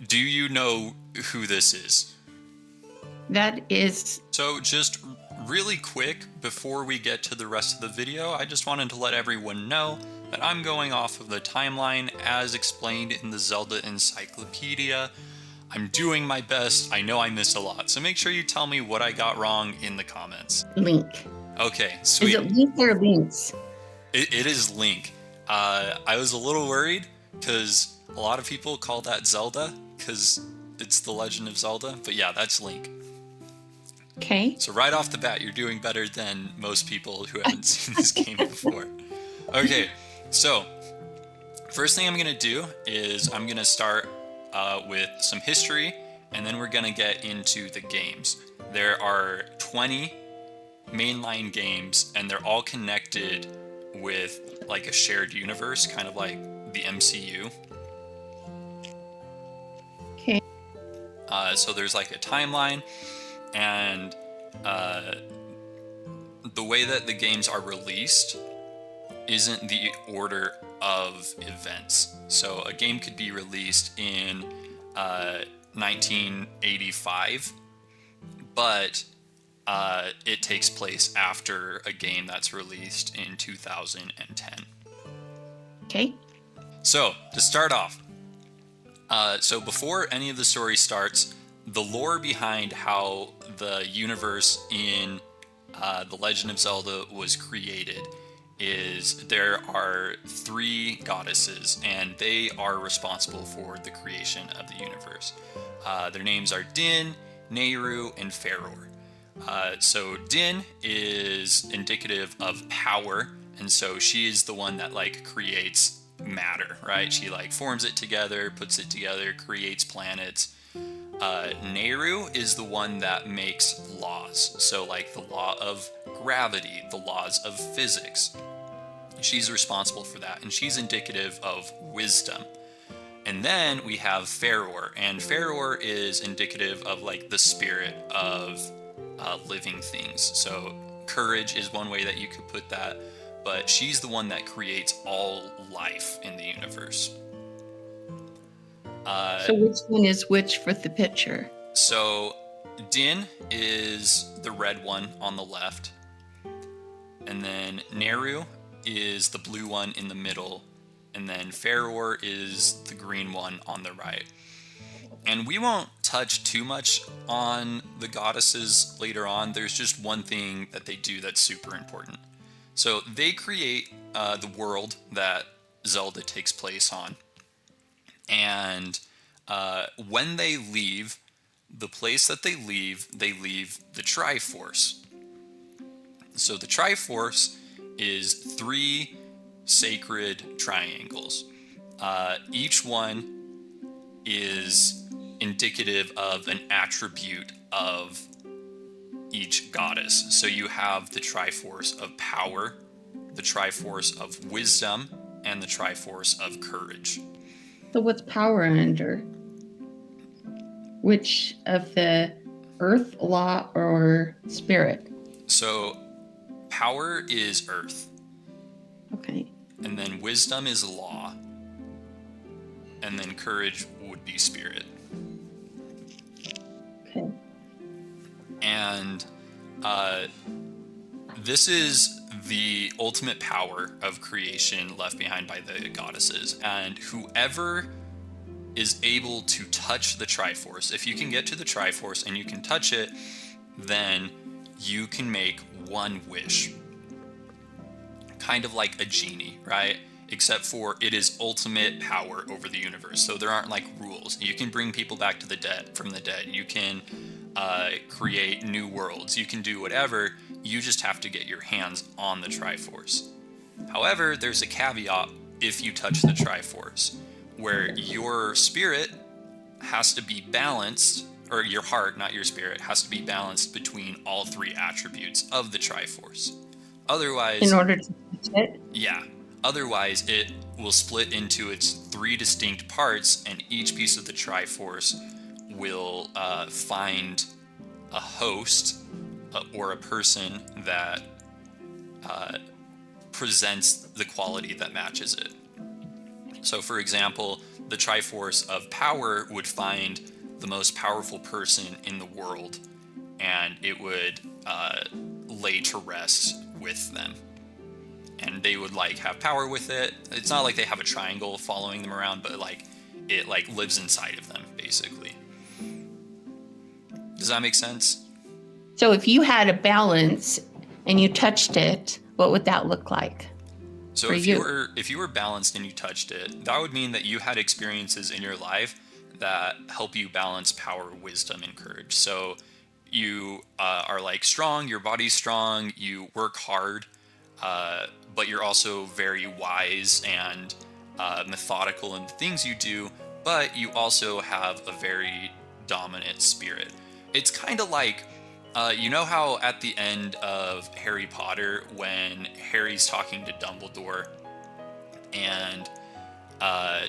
Do you know who this is? That is So just really quick, before we get to the rest of the video, I just wanted to let everyone know that I'm going off of the timeline as explained in the Zelda Encyclopedia. I'm doing my best. I know I missed a lot, so make sure you tell me what I got wrong in the comments. Link. Okay, Is sweet. it Link or Links? It is Link. I was a little worried because a lot of people call that Zelda because it's The Legend of Zelda, but yeah, that's Link. Okay. So right off the bat, you're doing better than most people who haven't seen this game before. Okay, so first thing I'm going to do is I'm going to start with some history, and then we're going to get into the games. There are 20 mainline games, and they're all connected with like a shared universe, kind of like the MCU. Okay. So there's like a timeline, and the way that the games are released isn't the order of events. So a game could be released in 1985, but it takes place after a game that's released in 2010. Okay. So to start off, so before any of the story starts, the lore behind how the universe in The Legend of Zelda was created is there are 3 goddesses, and they are responsible for the creation of the universe. Their names are Din, Nehru, and Faror. So Din is indicative of power, and so she is the one that like creates matter, right? She like forms it together, puts it together, creates planets. Nehru is the one that makes laws, so like the law of gravity, the laws of physics. She's responsible for that, and she's indicative of wisdom. And then we have Faror, and Faror is indicative of like the spirit of living things. So courage is one way that you could put that, but she's the one that creates all life in the universe. So which one is which for the picture? So Din is the red one on the left, and then Nehru is the blue one in the middle, and then Faror is the green one on the right. And we won't touch too much on the goddesses later on. There's just one thing that they do that's super important. So they create the world that Zelda takes place on. And when they leave, the place that they leave the Triforce. So the Triforce is 3 sacred triangles. Each one is indicative of an attribute of each goddess. So you have the Triforce of power, the Triforce of wisdom, and the Triforce of courage. So what's power under? Which of the earth, law, or spirit? So power is earth. Okay. And then wisdom is law. And then courage would be spirit. Okay. And this is the ultimate power of creation left behind by the goddesses. And whoever is able to touch the Triforce, if you can get to the Triforce and you can touch it, then you can make one wish. Kind of like a genie, right? Except for it is ultimate power over the universe. So there aren't like rules. You can bring people back to the dead from the dead. You can create new worlds. You can do whatever. You just have to get your hands on the Triforce. However, there's a caveat if you touch the Triforce, where your spirit has to be balanced, or your heart, not your spirit, has to be balanced between all 3 attributes of the Triforce. Otherwise, in order to touch it? Yeah. Otherwise, it will split into its 3 distinct parts, and each piece of the Triforce will find a host or a person that presents the quality that matches it. So, for example, the Triforce of Power would find the most powerful person in the world, and it would lay to rest with them. And they would like have power with it. It's not like they have a triangle following them around, but like it like lives inside of them, basically. Does that make sense? So if you had a balance and you touched it, what would that look like? So if you were balanced and you touched it, that would mean that you had experiences in your life that help you balance power, wisdom, and courage. So you are like strong, your body's strong, you work hard, but you're also very wise and methodical in the things you do, but you also have a very dominant spirit. It's kind of like, you know how at the end of Harry Potter, when Harry's talking to Dumbledore, and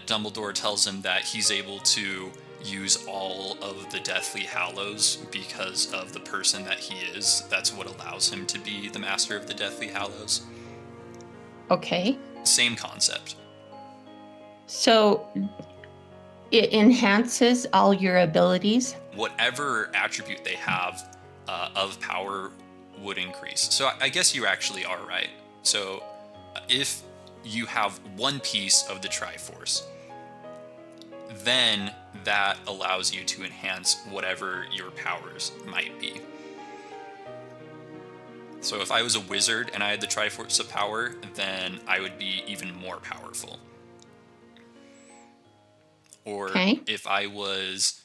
Dumbledore tells him that he's able to use all of the Deathly Hallows because of the person that he is. That's what allows him to be the master of the Deathly Hallows. Okay. Same concept. So it enhances all your abilities? Whatever attribute they have of power would increase. So I guess you actually are right. So if you have one piece of the Triforce, then that allows you to enhance whatever your powers might be. So if I was a wizard and I had the Triforce of Power, then I would be even more powerful. Or if I was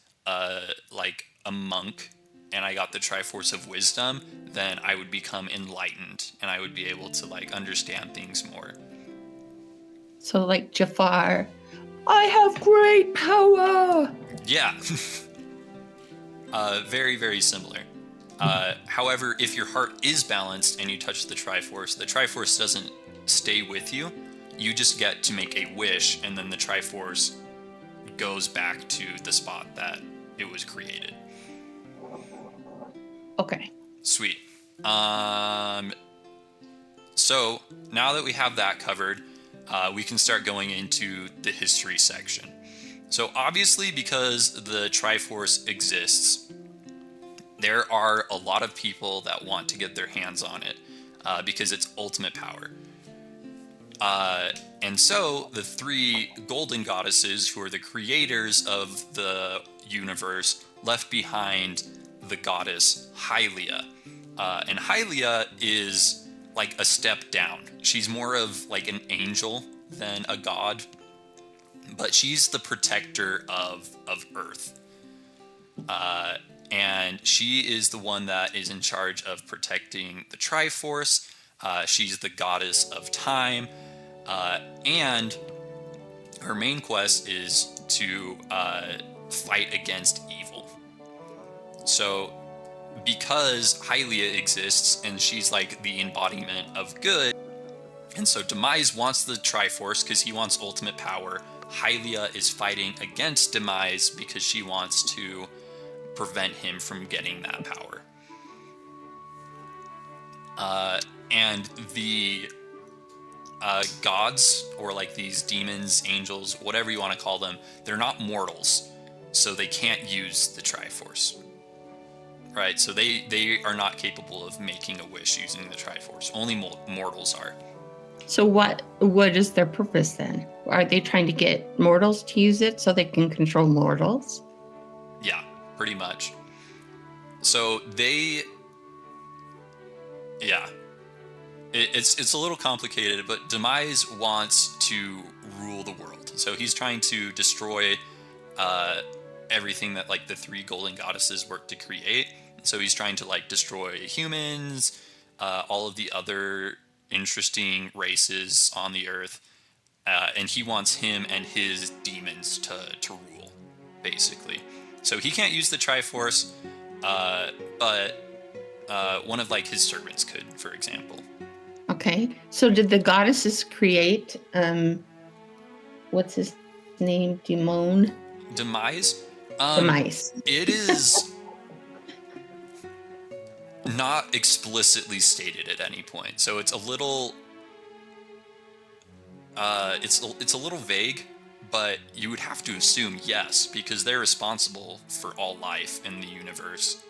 like a monk and I got the Triforce of Wisdom, then I would become enlightened and I would be able to like understand things more. So like Jafar, I have great power. Yeah. Very, very similar. However, if your heart is balanced and you touch the Triforce doesn't stay with you. You just get to make a wish, and then the Triforce goes back to the spot that it was created. Okay. Sweet. So now that we have that covered, we can start going into the history section. So obviously, because the Triforce exists, there are a lot of people that want to get their hands on it because it's ultimate power. And so the three golden goddesses, who are the creators of the universe, left behind the goddess Hylia. And Hylia is like a step down. She's more of like an angel than a god, but she's the protector of Earth. And she is the one that is in charge of protecting the Triforce. She's the goddess of time. And her main quest is to fight against evil. So because Hylia exists and she's like the embodiment of good, and so Demise wants the Triforce because he wants ultimate power, Hylia is fighting against Demise because she wants to prevent him from getting that power. And the gods, or like these demons, angels, whatever you want to call them, they're not mortals, so they can't use the Triforce. Right? So they are not capable of making a wish using the Triforce. Only mortals are. So what is their purpose then? Are they trying to get mortals to use it so they can control mortals? Yeah, pretty much. So it's a little complicated, but Demise wants to rule the world. So he's trying to destroy everything that like the three golden goddesses work to create. So he's trying to like destroy humans, all of the other interesting races on the earth, and he wants him and his demons to rule, basically. So he can't use the Triforce, but one of like his servants could, for example. Okay. So did the goddesses create what's his name? Demise? Demise. It is not explicitly stated at any point, so it's a little it's a little vague, but you would have to assume yes, because they're responsible for all life in the universe,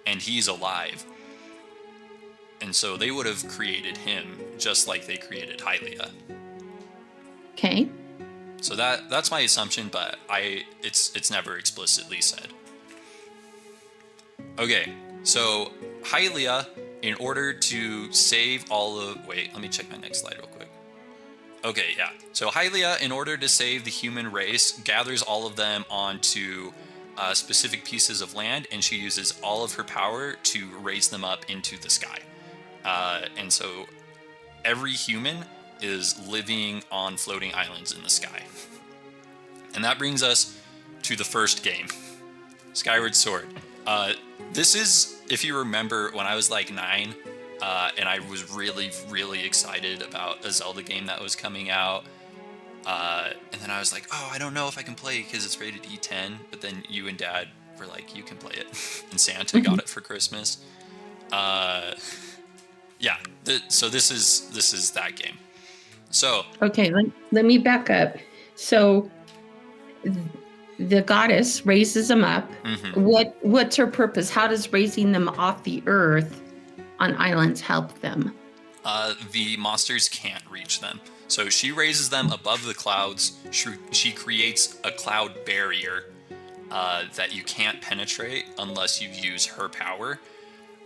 and he's alive. And so they would have created him just like they created Hylia. Okay. So that's my assumption, but it's never explicitly said. Okay, so Hylia, in order to save all of... Wait, let me check my next slide real quick. Okay, yeah. So Hylia, in order to save the human race, gathers all of them onto specific pieces of land, and she uses all of her power to raise them up into the sky. And so every human is living on floating islands in the sky. And that brings us to the first game, Skyward Sword. This is, if you remember, when I was like 9, and I was really, really excited about a Zelda game that was coming out. And then I was like, oh, I don't know if I can play it because it's rated E10. But then you and Dad were like, you can play it. And Santa got it for Christmas. Yeah, so this is that game. So Okay, let me back up. So the goddess raises them up. What's her purpose? How does raising them off the earth on islands help them? the monsters can't reach them. So she raises them above the clouds. She creates a cloud barrier that you can't penetrate unless you use her power,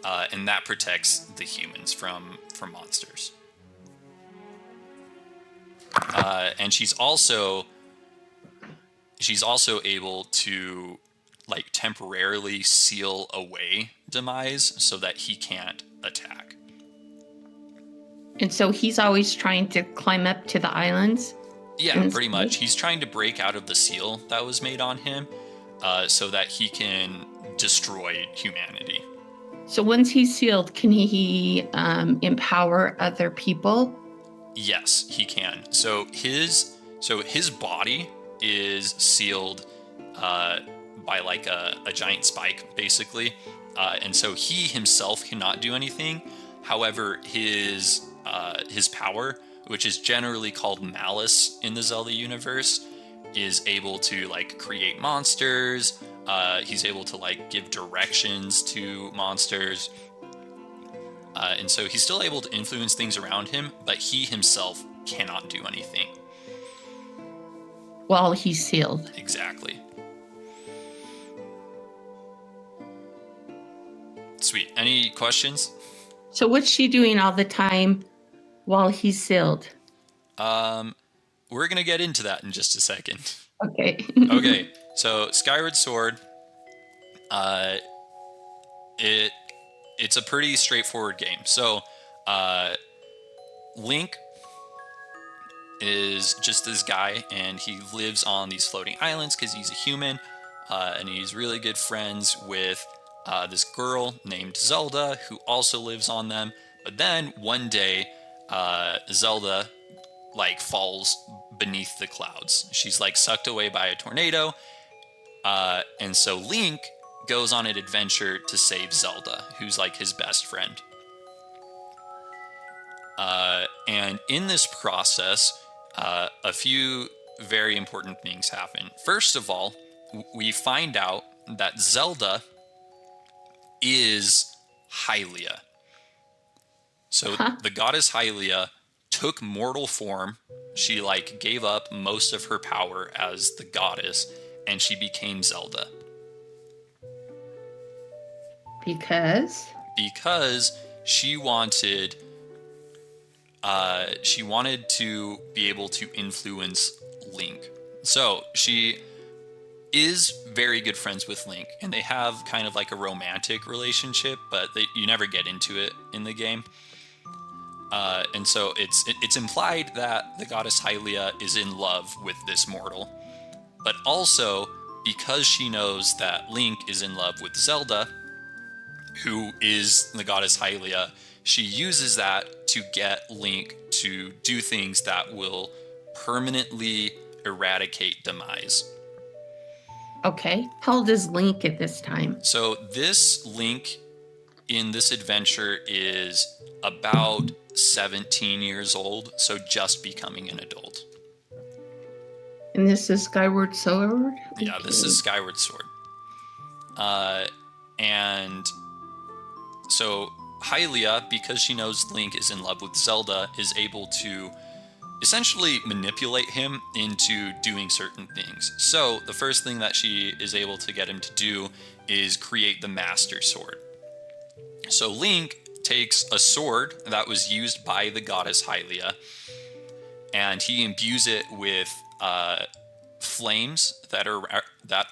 and that protects the humans from monsters. And she's also able to like temporarily seal away Demise so that he can't attack. And so he's always trying to climb up to the islands? Yeah, pretty much. He's trying to break out of the seal that was made on him so that he can destroy humanity. So once he's sealed, can he empower other people? Yes, he can. So his body is sealed by like a giant spike, basically. And so he himself cannot do anything. However, his power, which is generally called malice in the Zelda universe, is able to like create monsters. He's able to like give directions to monsters. And so he's still able to influence things around him, but he himself cannot do anything. While he's sealed. Exactly. Sweet. Any questions? So what's she doing all the time while he's sealed? We're going to get into that in just a second. Okay. Okay. So Skyward Sword, it's a pretty straightforward game. So Link is just this guy, and he lives on these floating islands because he's a human, and he's really good friends with this girl named Zelda, who also lives on them. But then one day, Zelda like falls beneath the clouds. She's like sucked away by a tornado, and so Link goes on an adventure to save Zelda, who's like his best friend. And in this process, a few very important things happen. First of all, we find out that Zelda is Hylia. So the goddess Hylia took mortal form. She like gave up most of her power as the goddess, and she became Zelda. Because she wanted to be able to influence Link. So she is very good friends with Link, and they have kind of like a romantic relationship, but you never get into it in the game. And so it's implied that the goddess Hylia is in love with this mortal, but also because she knows that Link is in love with Zelda, who is the goddess Hylia, she uses that to get Link to do things that will permanently eradicate Demise. Okay. How old is Link at this time? So this Link in this adventure is about 17 years old, so just becoming an adult. And this is Skyward Sword? Yeah, this is Skyward Sword. And so Hylia, because she knows Link is in love with Zelda, is able to essentially manipulate him into doing certain things. So the first thing that she is able to get him to do is create the Master Sword. So Link takes a sword that was used by the goddess Hylia, and he imbues it with flames that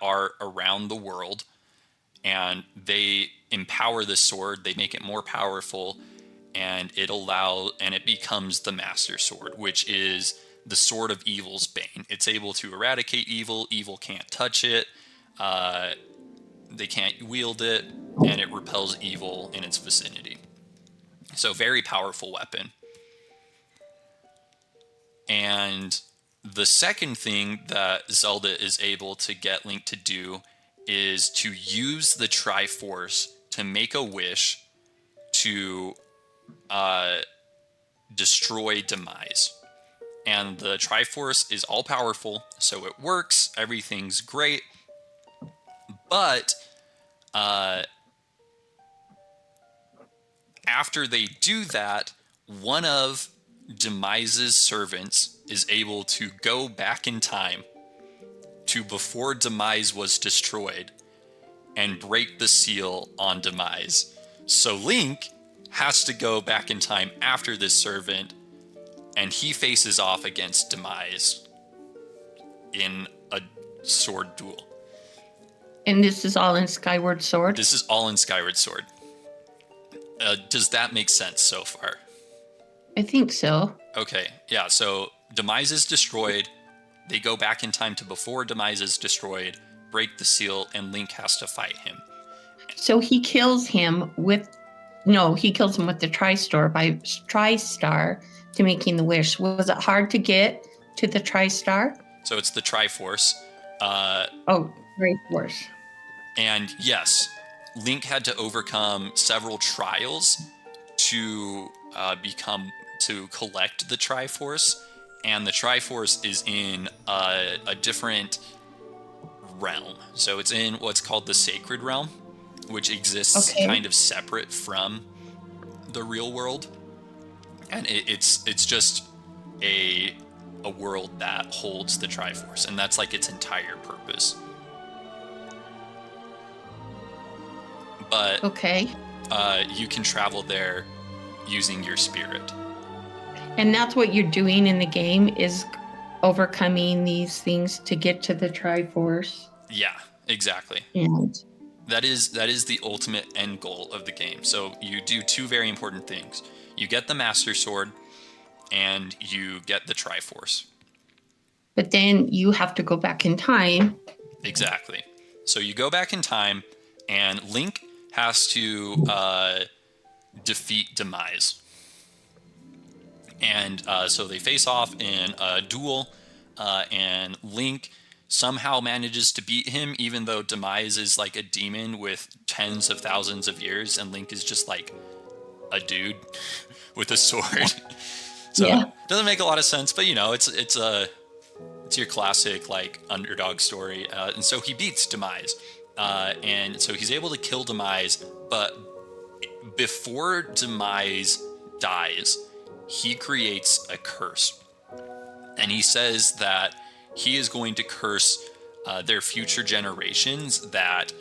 are around the world, and they empower the sword. They make it more powerful, and it becomes the Master Sword, which is the sword of evil's bane. It's able to eradicate evil. Evil can't touch it. They can't wield it, and it repels evil in its vicinity. So very powerful weapon. And the second thing that Zelda is able to get Link to do is to use the Triforce to make a wish to destroy Demise. And the Triforce is all powerful, so it works, everything's great. But after they do that, one of Demise's servants is able to go back in time to before Demise was destroyed and break the seal on Demise. So Link has to go back in time after this servant, and he faces off against Demise in a sword duel. And this is all in Skyward Sword? This is all in Skyward Sword. Does that make sense so far? I think so. Okay, yeah, so Demise is destroyed. They go back in time to before Demise is destroyed, break the seal, and Link has to fight him. So he kills him with... No, he kills him with the TriStar to making the wish. Was it hard to get to the TriStar? So it's the Triforce. Triforce. And yes, Link had to overcome several trials to collect the Triforce, and the Triforce is in a different realm. So it's in what's called the Sacred Realm, which exists kind of separate from the real world, and it's just a world that holds the Triforce, and that's like its entire purpose. But you can travel there using your spirit. And that's what you're doing in the game, is overcoming these things to get to the Triforce. Yeah, exactly. And that is the ultimate end goal of the game. So you do two very important things. You get the Master Sword, and you get the Triforce. But then you have to go back in time. Exactly. So you go back in time, and Link has to defeat Demise. And so they face off in a duel, and Link somehow manages to beat him, even though Demise is like a demon with tens of thousands of years, and Link is just like a dude with a sword. So it doesn't make a lot of sense, but it's your classic like underdog story. And so he beats Demise, and so he's able to kill Demise. But before Demise dies, he creates a curse, and he says that he is going to curse their future generations, that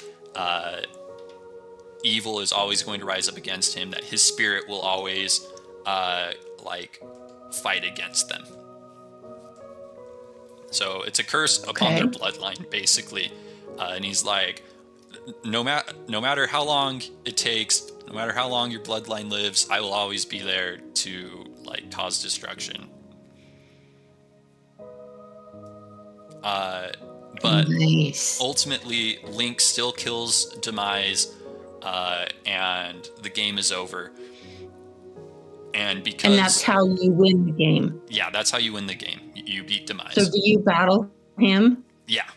evil is always going to rise up against him, that his spirit will always fight against them. So it's a curse upon their bloodline, basically. And he's like, no matter how long it takes, no matter how long your bloodline lives, I will always be there to cause destruction. But ultimately, Link still kills Demise, and the game is over. And that's how you win the game. Yeah, that's how you win the game. You beat Demise. So do you battle him? Yeah.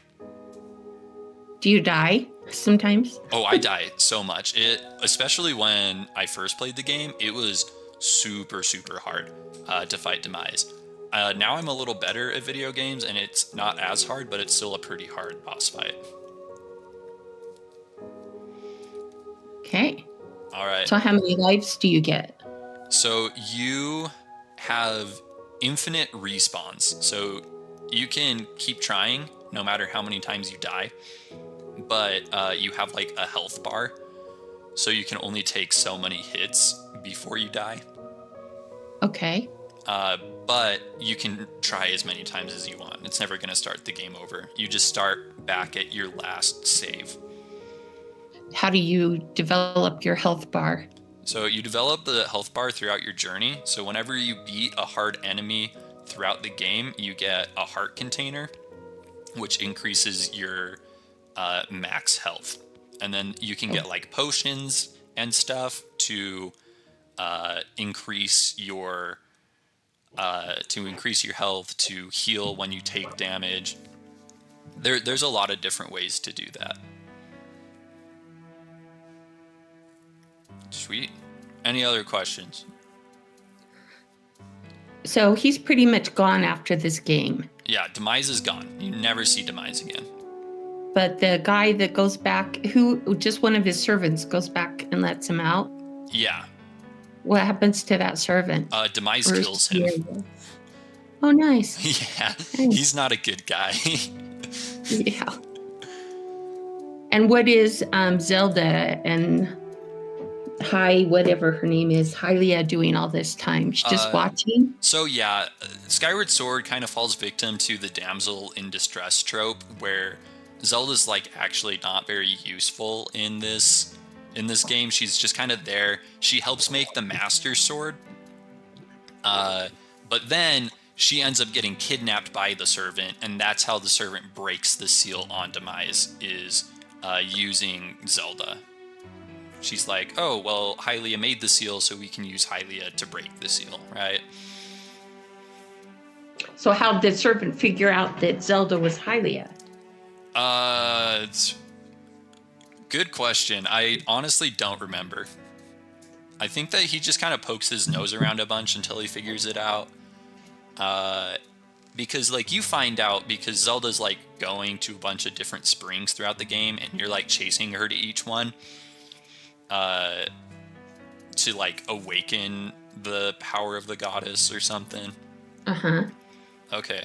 Do you die sometimes? Oh, I die so much. Especially when I first played the game, it was super, super hard to fight Demise. Now I'm a little better at video games, and it's not as hard, but it's still a pretty hard boss fight. Okay. All right. So how many lives do you get? So you have infinite respawns. So you can keep trying no matter how many times you die. But you have like a health bar. So you can only take so many hits before you die. Okay. But you can try as many times as you want. It's never going to start the game over. You just start back at your last save. How do you develop your health bar? So you develop the health bar throughout your journey. So whenever you beat a hard enemy throughout the game, you get a heart container, which increases your max health. And then you can get like potions and stuff to increase your health, to heal when you take damage. There's a lot of different ways to do that. Sweet. Any other questions? So he's pretty much gone after this game. Yeah, Demise is gone. You never see Demise again. But the guy that goes back, who just one of his servants goes back and lets him out. Yeah. What happens to that servant? Demise kills him. Oh, nice. Yeah, Nice. He's not a good guy. Yeah. And what is Zelda and whatever her name is, Hylia, doing all this time? She's just watching? So yeah, Skyward Sword kind of falls victim to the damsel in distress trope, where Zelda's like actually not very useful in this game. She's just kind of there. She helps make the Master Sword, but then she ends up getting kidnapped by the servant, and that's how the servant breaks the seal on Demise, is using Zelda. She's like, oh, well, Hylia made the seal, so we can use Hylia to break the seal, right? So how did the servant figure out that Zelda was Hylia? It's good question. I honestly don't remember. I think that he just kind of pokes his nose around a bunch until he figures it out. Because like you find out because Zelda's like going to a bunch of different springs throughout the game, and you're like chasing her to each one. To like awaken the power of the goddess or something. Uh-huh. Okay.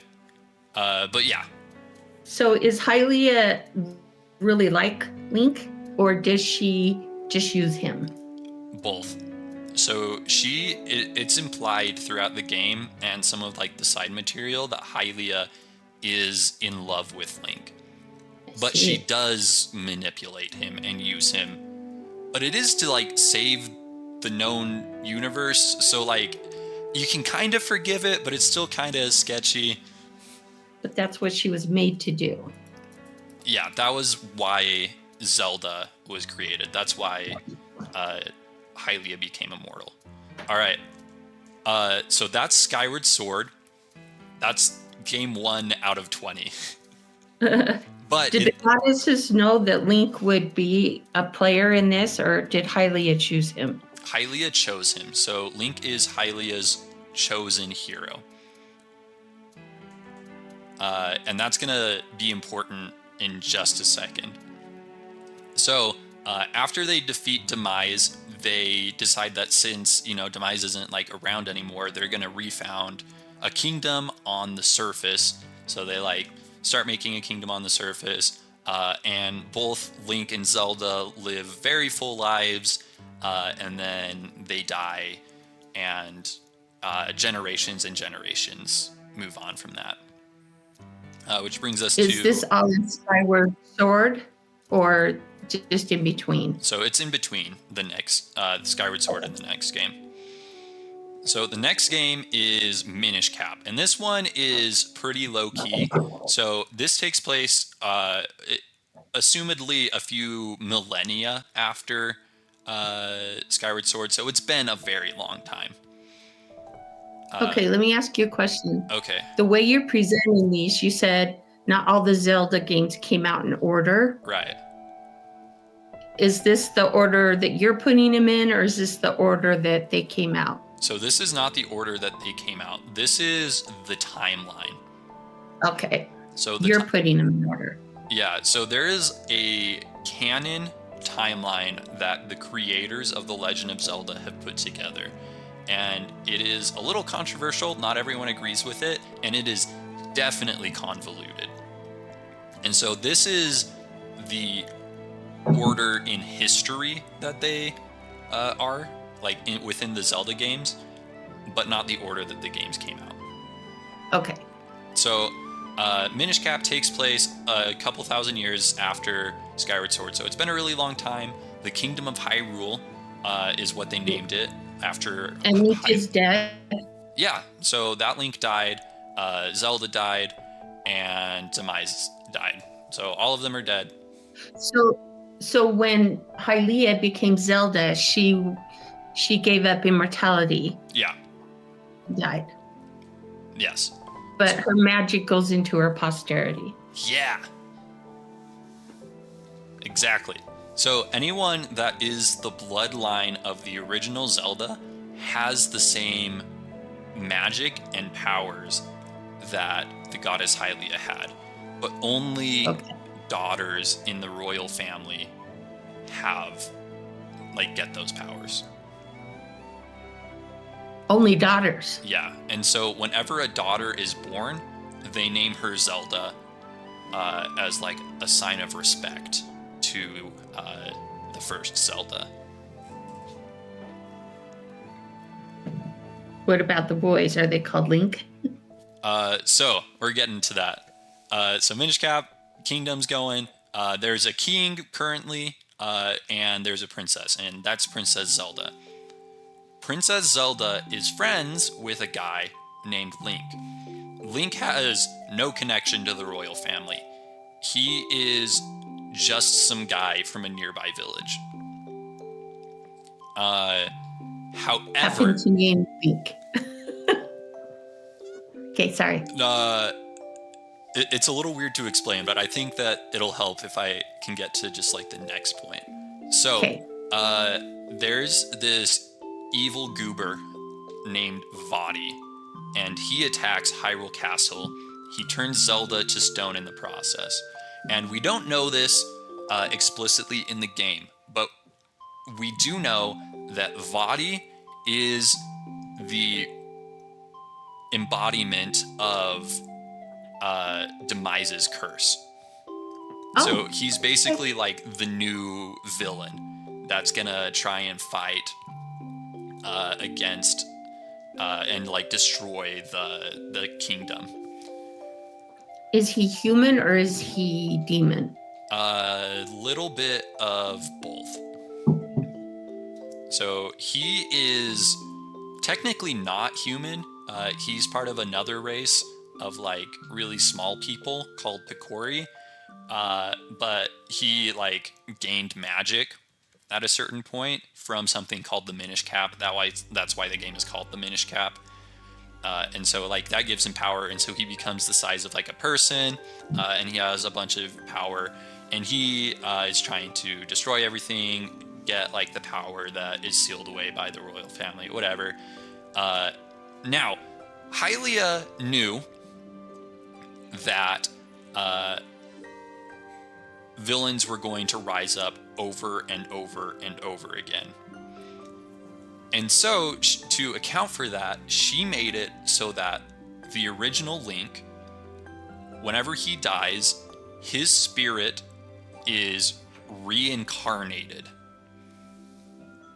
But yeah. So is Hylia really like Link, or does she just use him? Both. So it's implied throughout the game and some of like the side material that Hylia is in love with Link. But she does manipulate him and use him. But it is to like save the known universe, so like you can kind of forgive it, but it's still kind of sketchy. But that's what she was made to do. Yeah, that was why Zelda was created. That's why Hylia became immortal. All right. So that's Skyward Sword. That's game 1 out of 20. But did the goddesses know that Link would be a player in this, or did Hylia choose him? Hylia chose him. So Link is Hylia's chosen hero. And that's going to be important in just a second. So after they defeat Demise, they decide that since, Demise isn't like around anymore, they're going to refound a kingdom on the surface. So they like start making a kingdom on the surface, and both Link and Zelda live very full lives, and then they die, and generations and generations move on from that. Which brings us to... Is this all in Skyward Sword, or just in between? So it's in between the next Skyward Sword and the next game. So the next game is Minish Cap, and this one is pretty low-key. So this takes place, assumedly, a few millennia after Skyward Sword, so it's been a very long time. Okay, let me ask you a question. Okay. The way you're presenting these, you said not all the Zelda games came out in order. Right. Is this the order that you're putting them in, or is this the order that they came out? So this is not the order that they came out. This is the timeline. Okay. So You're putting them in order. Yeah, so there is a canon timeline that the creators of The Legend of Zelda have put together. And it is a little controversial. Not everyone agrees with it. And it is definitely convoluted. And so this is the order in history that they are, like within the Zelda games, but not the order that the games came out. Okay. So Minish Cap takes place a couple thousand years after Skyward Sword. So it's been a really long time. The Kingdom of Hyrule is what they named it after. And Link is dead? Yeah. So that Link died, Zelda died, and Demise died. So all of them are dead. So when Hylia became Zelda, she gave up immortality. Yeah. Died. Yes. But her magic goes into her posterity. Yeah. Exactly. So anyone that is the bloodline of the original Zelda has the same magic and powers that the goddess Hylia had, but only daughters in the royal family get those powers. Only daughters. Yeah, and so whenever a daughter is born, they name her Zelda as like a sign of respect to the first Zelda. What about the boys? Are they called Link? So we're getting to that. So Minish Cap, kingdom's going. There's a king currently, and there's a princess, and that's Princess Zelda. Princess Zelda is friends with a guy named Link. Link has no connection to the royal family. He is just some guy from a nearby village. However, Happen to name Link. Okay, sorry. It's a little weird to explain, but I think that it'll help if I can get to just like the next point. So, there's this evil goober named Vaati, and he attacks Hyrule Castle. He turns Zelda to stone in the process. And we don't know this explicitly in the game, but we do know that Vaati is the embodiment of Demise's curse. So he's basically like the new villain that's gonna try and fight against and like destroy the kingdom. Is he human or is he demon? A little bit of both. So he is technically not human. He's part of another race of like really small people called Picori. But he like gained magic at a certain point from something called the Minish Cap. That's why the game is called the Minish Cap. And so like that gives him power, and so he becomes the size of like a person, and he has a bunch of power, and he is trying to destroy everything, get like the power that is sealed away by the royal family, whatever. Now, Hylia knew that villains were going to rise up over and over and over again. And so, to account for that, she made it so that the original Link, whenever he dies, his spirit is reincarnated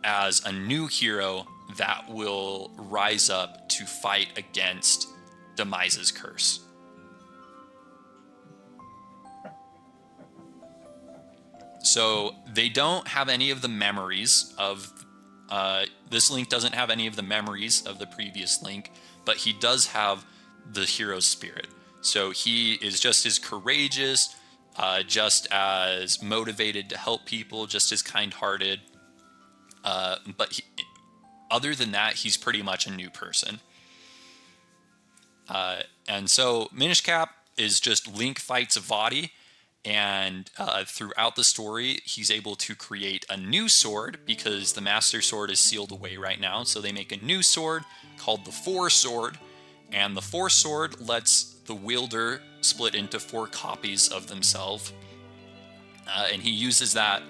as a new hero that will rise up to fight against Demise's curse. So they don't have any of the memories of this Link doesn't have any of the memories of the previous Link, but he does have the hero's spirit. So he is just as courageous, just as motivated to help people, just as kind-hearted. But other than that, he's pretty much a new person. And so Minish Cap is just Link fights Vaati, And throughout the story, he's able to create a new sword because the Master Sword is sealed away right now. So they make a new sword called the Four Sword. And the Four Sword lets the wielder split into 4 copies of themselves. And he uses that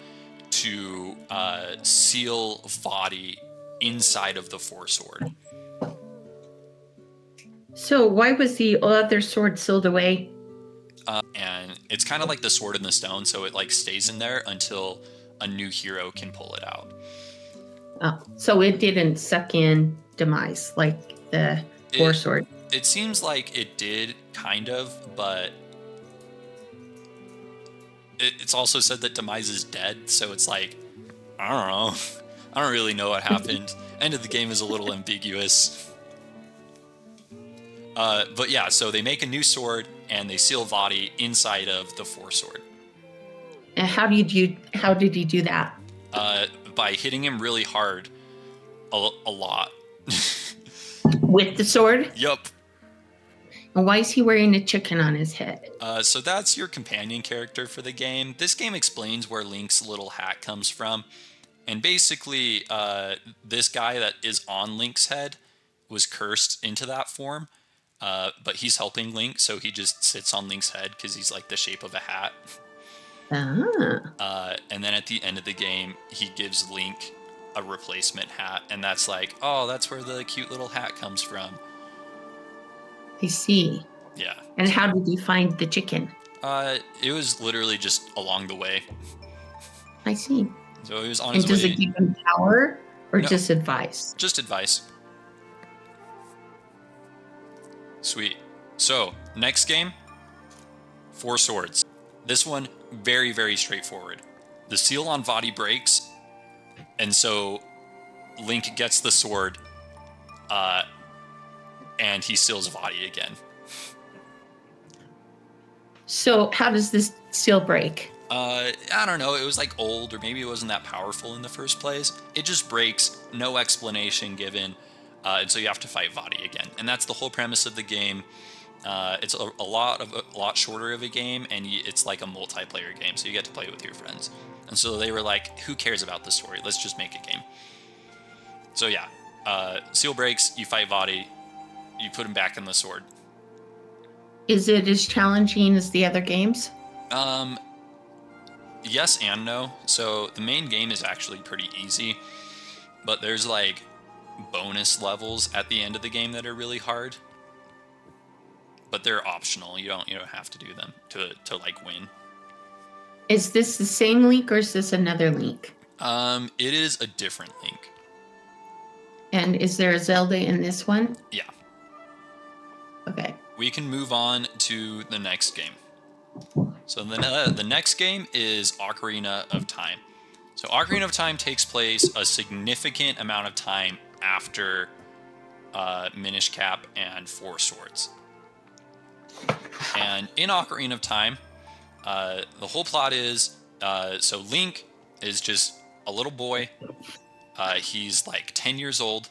to seal Vadi inside of the Four Sword. So why was the other sword sealed away? And it's kind of like the Sword in the Stone, so it like stays in there until a new hero can pull it out. Oh, so it didn't suck in Demise like the Four Sword. It seems like it did, kind of, but it's also said that Demise is dead, so it's like, I don't know. I don't really know what happened. End of the game is a little ambiguous. But yeah, so they make a new sword, and they seal Vadi inside of the Four Sword. And how did he do that? By hitting him really hard, a lot. With the sword? Yup. And why is he wearing a chicken on his head? So that's your companion character for the game. This game explains where Link's little hat comes from. And basically, this guy that is on Link's head was cursed into that form. But he's helping Link, so he just sits on Link's head because he's like the shape of a hat. And then at the end of the game, he gives Link a replacement hat. And that's like, oh, that's where the cute little hat comes from. I see. Yeah. And how did he find the chicken? It was literally just along the way. I see. So he was on his way. And does it give him power or No, just advice? Just advice. Sweet. So, next game, Four Swords. This one, very, very straightforward. The seal on Vadi breaks, and so Link gets the sword, and he seals Vadi again. So how does this seal break? I don't know. It was like old, or maybe it wasn't that powerful in the first place. It just breaks, no explanation given, and so you have to fight Vadi again. And that's the whole premise of the game. It's a lot shorter of a game, and it's like a multiplayer game, so you get to play it with your friends. And so they were like, "Who cares about the story? Let's just make a game." So yeah, seal breaks, you fight Vadi, you put him back in the sword. Is it as challenging as the other games? Yes and no. So the main game is actually pretty easy, but there's like bonus levels at the end of the game that are really hard. But they're optional. You don't have to do them to like win. Is this the same Link or is this another Link? It is a different Link. And is there a Zelda in this one? Yeah. Okay. We can move on to the next game. So the next game is Ocarina of Time. So Ocarina of Time takes place a significant amount of time after Minish Cap and Four Swords. And in Ocarina of Time, the whole plot is, so Link is just a little boy. He's like 10 years old,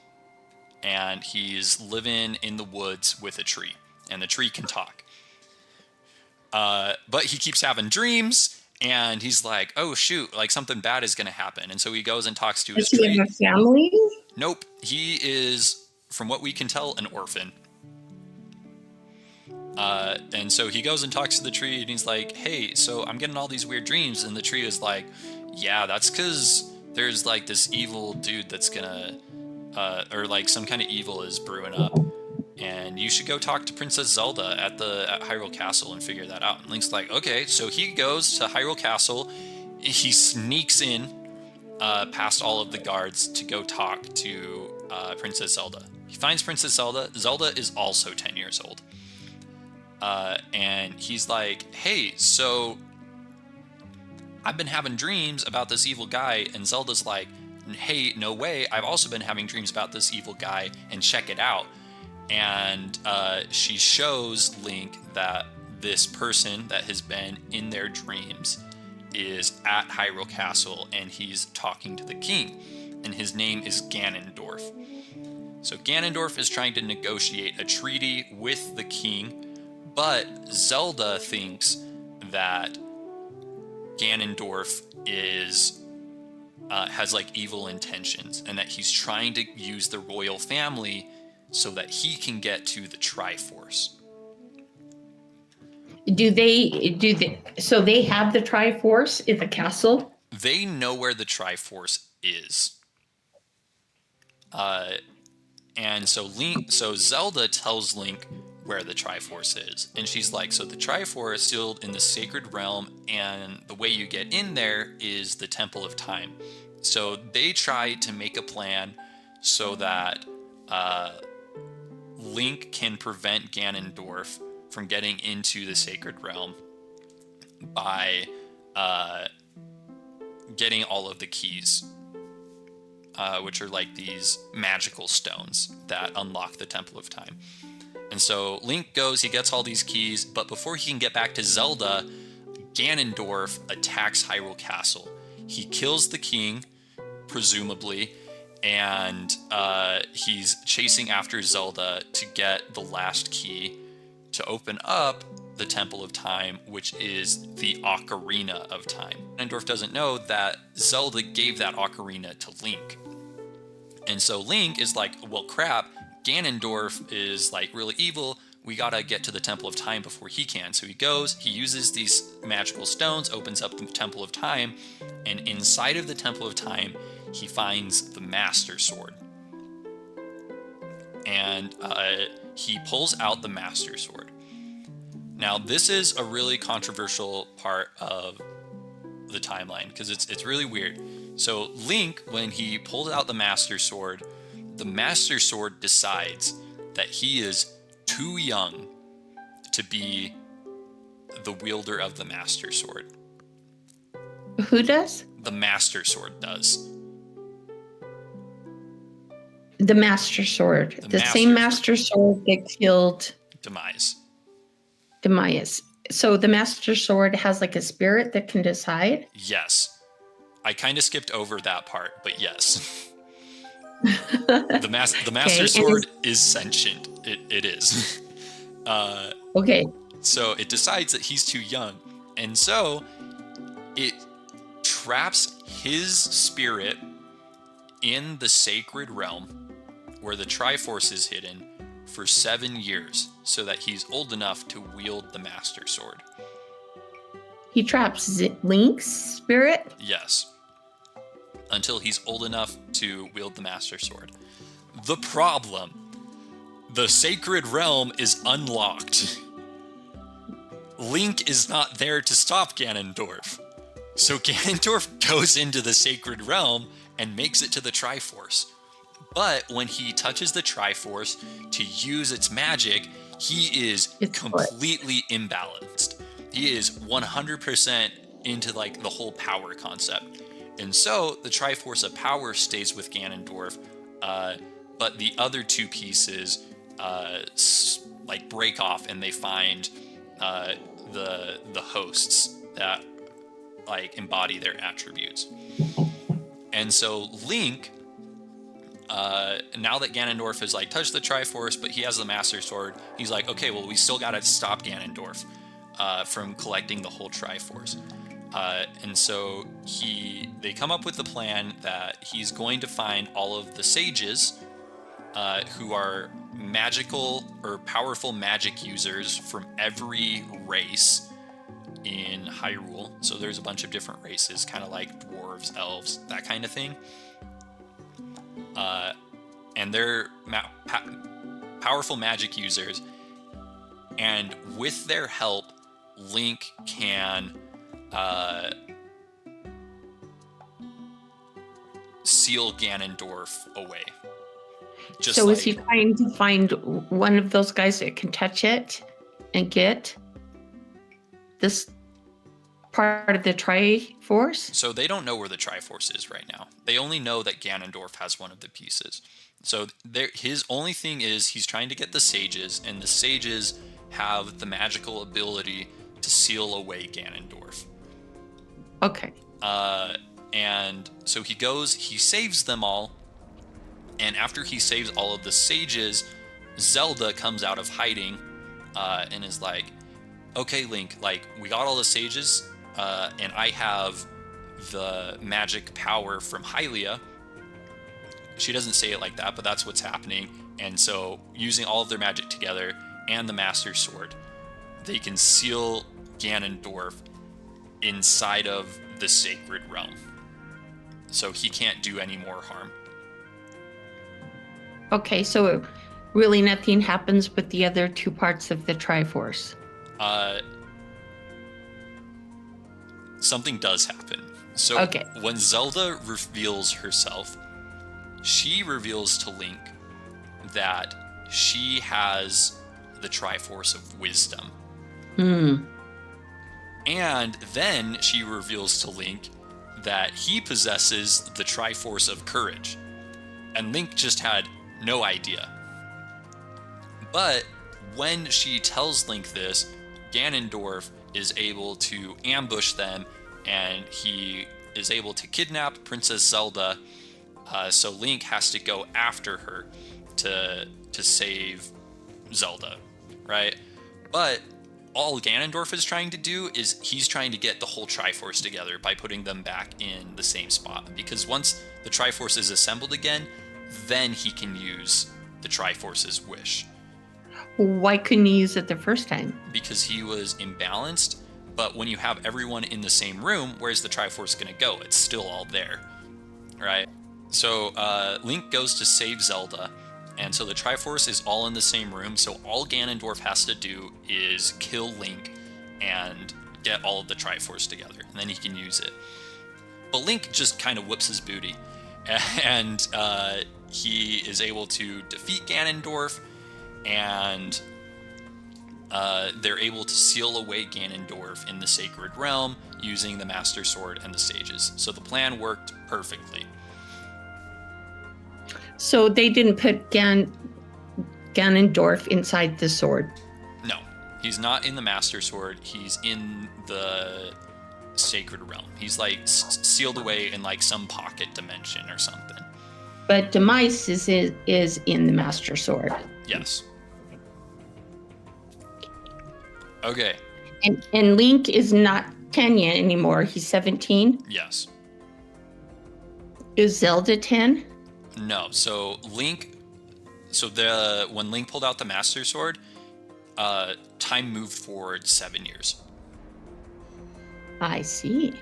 and he's living in the woods with a tree, and the tree can talk. But he keeps having dreams, and he's like, oh shoot, like something bad is going to happen. And so he goes and talks to his tree. Does he have a family? Nope. He is, from what we can tell, an orphan. And so he goes and talks to the tree, and he's like, hey, so I'm getting all these weird dreams. And the tree is like, yeah, that's because there's like this evil dude that's gonna, or like some kind of evil is brewing up. And you should go talk to Princess Zelda at Hyrule Castle and figure that out. And Link's like, okay. So he goes to Hyrule Castle. He sneaks in past all of the guards to go talk to Princess Zelda. He finds Princess Zelda. Zelda is also 10 years old. And he's like, hey, so I've been having dreams about this evil guy. And Zelda's like, hey, no way. I've also been having dreams about this evil guy, and check it out. And she shows Link that this person that has been in their dreams is at Hyrule Castle, and he's talking to the king. And his name is Ganondorf. So Ganondorf is trying to negotiate a treaty with the king, but Zelda thinks that Ganondorf has like evil intentions, and that he's trying to use the royal family so that he can get to the Triforce. So they have the Triforce in the castle? They know where the Triforce is. And so Zelda tells Link where the Triforce is. And she's like, so the Triforce is sealed in the Sacred Realm, and the way you get in there is the Temple of Time. So they try to make a plan so that Link can prevent Ganondorf from getting into the Sacred Realm by getting all of the keys, which are like these magical stones that unlock the Temple of Time. And so Link goes, he gets all these keys, but before he can get back to Zelda, Ganondorf attacks Hyrule Castle. He kills the king, presumably, and he's chasing after Zelda to get the last key to open up the Temple of Time, which is the Ocarina of Time. Ganondorf doesn't know that Zelda gave that ocarina to Link. And so Link is like, well, crap, Ganondorf is like really evil. We gotta get to the Temple of Time before he can. So he goes, he uses these magical stones, opens up the Temple of Time, and inside of the Temple of Time, he finds the Master Sword. And he pulls out the Master Sword. Now, this is a really controversial part of the timeline because it's really weird. So Link, when he pulls out the Master Sword decides that he is too young to be the wielder of the Master Sword. Who does? The Master Sword does. The Master Sword. The same Master Sword that killed Demise. So the Master Sword has like a spirit that can decide? Yes. I kind of skipped over that part, but yes. The Master Sword is sentient. It is. Okay. So it decides that he's too young. And so it traps his spirit in the Sacred Realm where the Triforce is hidden for 7 years so that he's old enough to wield the Master Sword. He traps Link's spirit? Yes. Until he's old enough to wield the Master Sword. The problem: the Sacred Realm is unlocked. Link is not there to stop Ganondorf. So Ganondorf goes into the Sacred Realm and makes it to the Triforce. But when he touches the Triforce to use its magic, he is completely imbalanced. He is 100% into like the whole power concept. And so the Triforce of Power stays with Ganondorf, but the other two pieces like break off and they find the hosts that like embody their attributes. And so Link, now that Ganondorf has like touched the Triforce, but he has the Master Sword, he's like, okay, well, we still gotta stop Ganondorf from collecting the whole Triforce. And so they come up with the plan that he's going to find all of the sages who are magical or powerful magic users from every race in Hyrule. So there's a bunch of different races, kind of like dwarves, elves, that kind of thing. And they're powerful magic users. And with their help, Link can seal Ganondorf away. So is he trying to find one of those guys that can touch it and get this part of the Triforce? So they don't know where the Triforce is right now. They only know that Ganondorf has one of the pieces. So his only thing is he's trying to get the sages, and the sages have the magical ability to seal away Ganondorf. Okay. And so he goes, he saves them all, and after he saves all of the sages, Zelda comes out of hiding and is like, okay, Link, like, we got all the sages, and I have the magic power from Hylia. She doesn't say it like that, but that's what's happening. And so, using all of their magic together and the Master Sword, they can seal Ganondorf inside of the Sacred Realm. So he can't do any more harm. Okay, so really nothing happens with the other two parts of the Triforce. Something does happen. So when Zelda reveals herself, she reveals to Link that she has the Triforce of Wisdom. And then she reveals to Link that he possesses the Triforce of Courage. And Link just had no idea. But when she tells Link this, Ganondorf is able to ambush them, and he is able to kidnap Princess Zelda. So Link has to go after her to save Zelda, right? But all Ganondorf is trying to do is he's trying to get the whole Triforce together by putting them back in the same spot. Because once the Triforce is assembled again, then he can use the Triforce's wish. Why couldn't he use it the first time? Because he was imbalanced, but when you have everyone in the same room, where's the Triforce going to go? It's still all there, right? So Link goes to save Zelda, and so the Triforce is all in the same room, so all Ganondorf has to do is kill Link and get all of the Triforce together, and then he can use it. But Link just kind of whips his booty, and he is able to defeat Ganondorf, and they're able to seal away Ganondorf in the Sacred Realm using the Master Sword and the sages. So the plan worked perfectly. So they didn't put Ganondorf inside the sword? No, he's not in the Master Sword. He's in the Sacred Realm. He's like sealed away in like some pocket dimension or something. But Demise is in the Master Sword. Yes. Okay. And Link is not 10 yet anymore. He's 17? Yes. Is Zelda 10? No. So when Link pulled out the Master Sword, time moved forward 7 years. I see.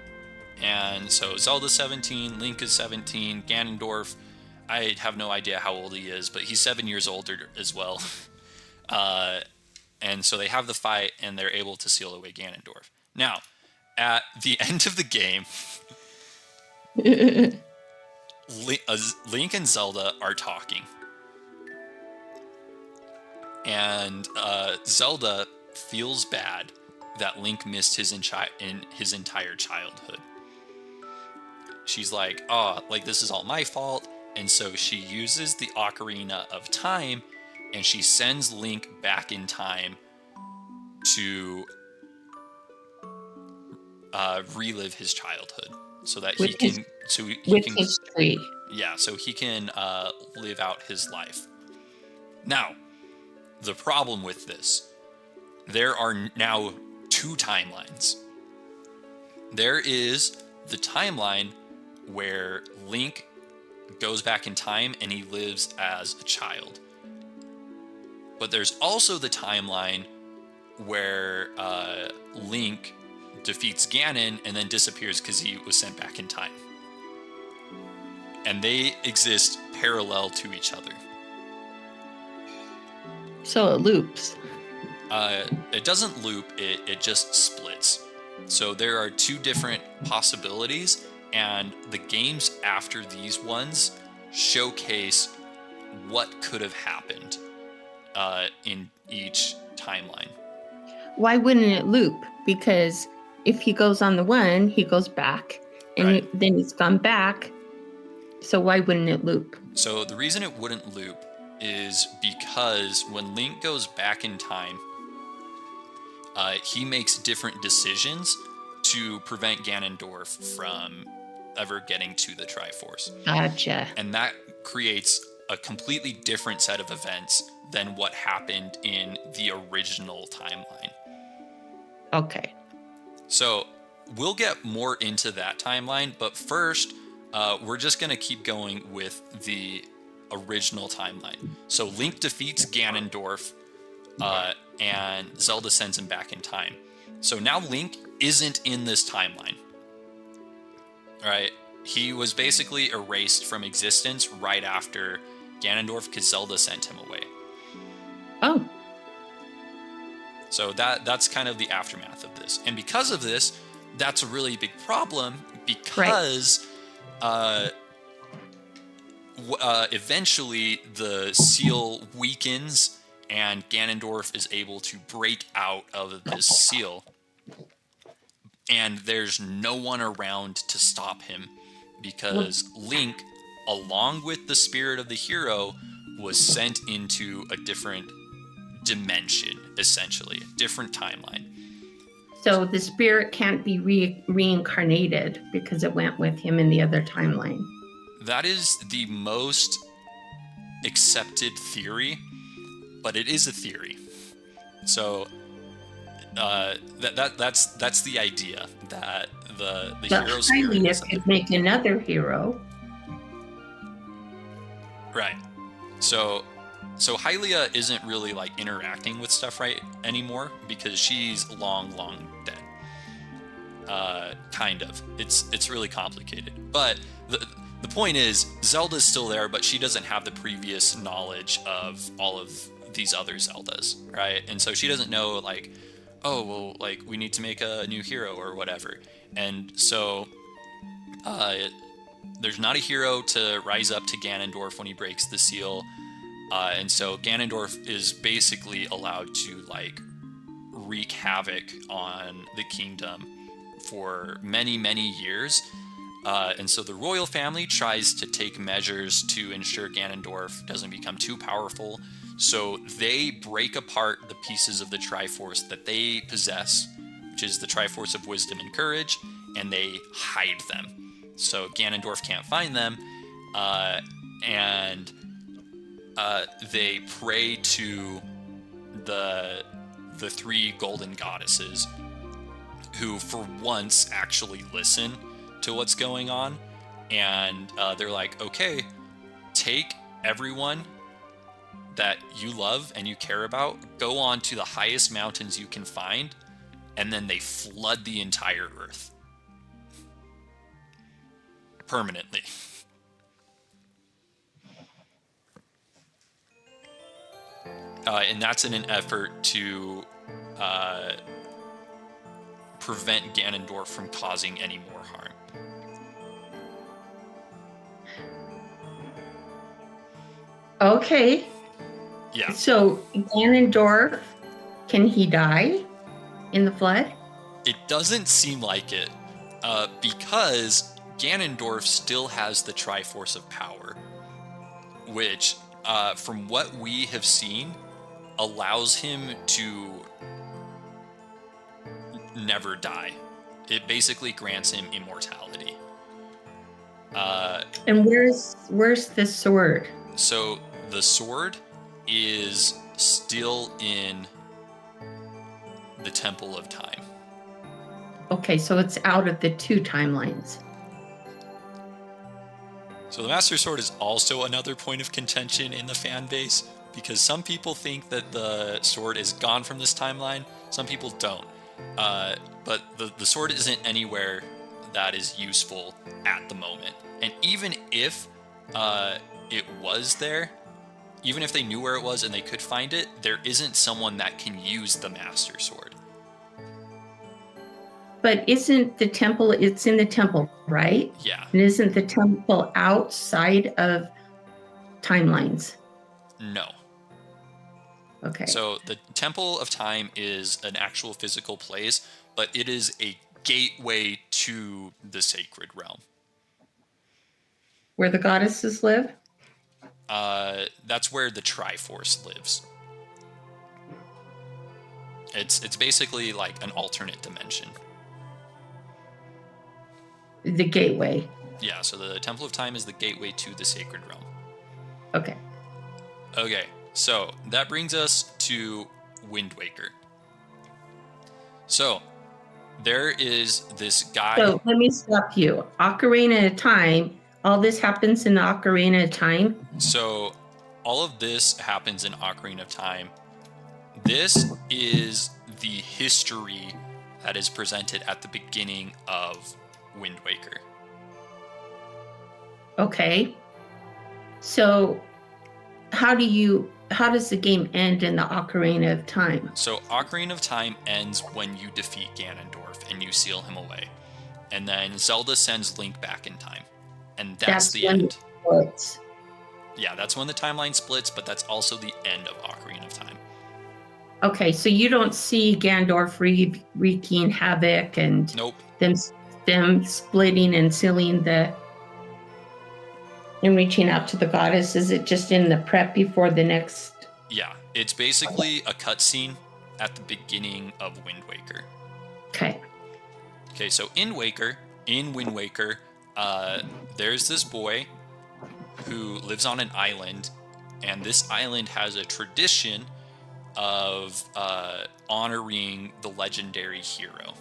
And so Zelda's 17, Link is 17, Ganondorf, I have no idea how old he is, but he's 7 years older as well. And so they have the fight, and they're able to seal away Ganondorf. Now, at the end of the game, Link and Zelda are talking. And Zelda feels bad that Link missed his entire childhood. She's like, this is all my fault. And so she uses the Ocarina of Time, and she sends Link back in time to relive his childhood, so that he can his tree. Yeah, so he can live out his life. Now, the problem with this, there are now two timelines. There is the timeline where Link goes back in time and he lives as a child. But there's also the timeline where Link defeats Ganon and then disappears because he was sent back in time. And they exist parallel to each other. So it loops. It doesn't loop, it just splits. So there are two different possibilities, and the games after these ones showcase what could have happened in each timeline. Why wouldn't it loop? Because if he goes on the one, he goes back, and then he's gone back. So why wouldn't it loop? So the reason it wouldn't loop is because when Link goes back in time, he makes different decisions to prevent Ganondorf from ever getting to the Triforce. Gotcha. And that creates a completely different set of events than what happened in the original timeline. Okay. So we'll get more into that timeline, but first, we're just going to keep going with the original timeline. So Link defeats Ganondorf, and Zelda sends him back in time. So now Link isn't in this timeline. All right? He was basically erased from existence right after Ganondorf because Zelda sent him away. Oh. So that's kind of the aftermath of this. And because of this, that's a really big problem because eventually the seal weakens and Ganondorf is able to break out of this seal. And there's no one around to stop him because Link, along with the spirit of the hero, was sent into a different dimension, essentially, a different timeline. So the spirit can't be reincarnated because it went with him in the other timeline. That is the most accepted theory, but it is a theory. So that's the idea that the hero spirit. Hyrulean could make another hero. Right. So Hylia isn't really like interacting with stuff right anymore because she's long dead. Kind of. It's really complicated. But the point is, Zelda's still there, but she doesn't have the previous knowledge of all of these other Zeldas, right? And so she doesn't know, like, oh, well, like, we need to make a new hero or whatever. And so there's not a hero to rise up to Ganondorf when he breaks the seal. And so Ganondorf is basically allowed to, like, wreak havoc on the kingdom for many, many years. And so the royal family tries to take measures to ensure Ganondorf doesn't become too powerful. So they break apart the pieces of the Triforce that they possess, which is the Triforce of Wisdom and Courage, and they hide them. So Ganondorf can't find them, and they pray to the three golden goddesses, who for once actually listen to what's going on, and they're like, okay, take everyone that you love and you care about, go on to the highest mountains you can find, and then they flood the entire earth permanently. And that's in an effort to prevent Ganondorf from causing any more harm. Okay. Yeah. So Ganondorf, can he die in the flood? It doesn't seem like it, because Ganondorf still has the Triforce of Power, which, from what we have seen, allows him to never die. It basically grants him immortality. And where's the sword? So the sword is still in the Temple of Time. Okay, so it's out of the two timelines. So the Master Sword is also another point of contention in the fan base, because some people think that the sword is gone from this timeline, some people don't. But the sword isn't anywhere that is useful at the moment. And even if it was there, even if they knew where it was and they could find it, there isn't someone that can use the Master Sword. But isn't the temple, it's in the temple, right? Yeah. And isn't the temple outside of timelines? No. Okay. So the Temple of Time is an actual physical place, but it is a gateway to the sacred realm. Where the goddesses live? That's where the Triforce lives. It's basically like an alternate dimension. The gateway. Yeah, so the Temple of Time is the gateway to the sacred realm. Okay. Okay, so that brings us to Wind Waker. So, There is this guy. So let me stop you. Ocarina of Time. All this happens in Ocarina of Time. So all of this happens in Ocarina of Time. This is the history that is presented at the beginning of Wind Waker. Okay. So how does the game end in the Ocarina of Time? So Ocarina of Time ends when you defeat Ganondorf and you seal him away. And then Zelda sends Link back in time. And that's the end. Yeah, that's when the timeline splits, but that's also the end of Ocarina of Time. Okay, so you don't see Ganondorf wreaking havoc and Nope. them splitting and sealing and reaching out to the goddess. Is it just in the prep before the next? Yeah, it's basically a cutscene at the beginning of Wind Waker. Okay. Okay, so in Wind Waker, there's this boy who lives on an island, and this island has a tradition of honoring the legendary hero.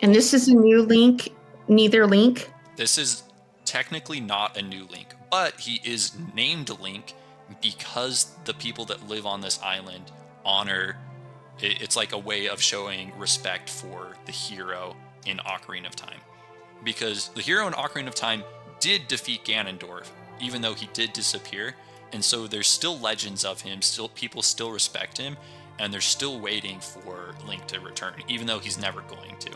And this is a new Link, neither Link? This is technically not a new Link, but he is named Link because the people that live on this island honor. It's like a way of showing respect for the hero in Ocarina of Time. Because the hero in Ocarina of Time did defeat Ganondorf, even though he did disappear. And so there's still legends of him, people still respect him, and they're still waiting for Link to return, even though he's never going to.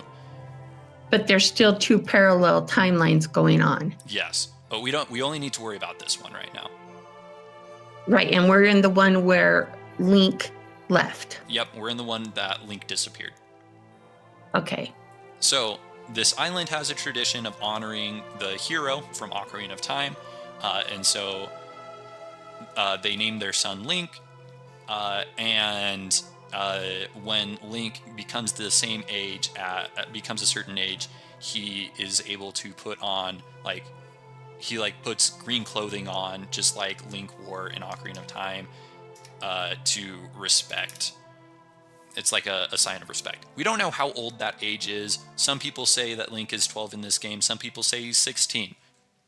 But there's still two parallel timelines going on. Yes, but we only need to worry about this one right now. Right, and we're in the one where Link left. Yep, we're in the one that Link disappeared. Okay. So this island has a tradition of honoring the hero from Ocarina of Time, and so they named their son Link, and when Link becomes the same age, becomes a certain age, he is able to put on puts green clothing on, just like Link wore in Ocarina of Time, to respect. It's like a sign of respect. We don't know how old that age is. Some people say that Link is 12 in this game. Some people say he's 16.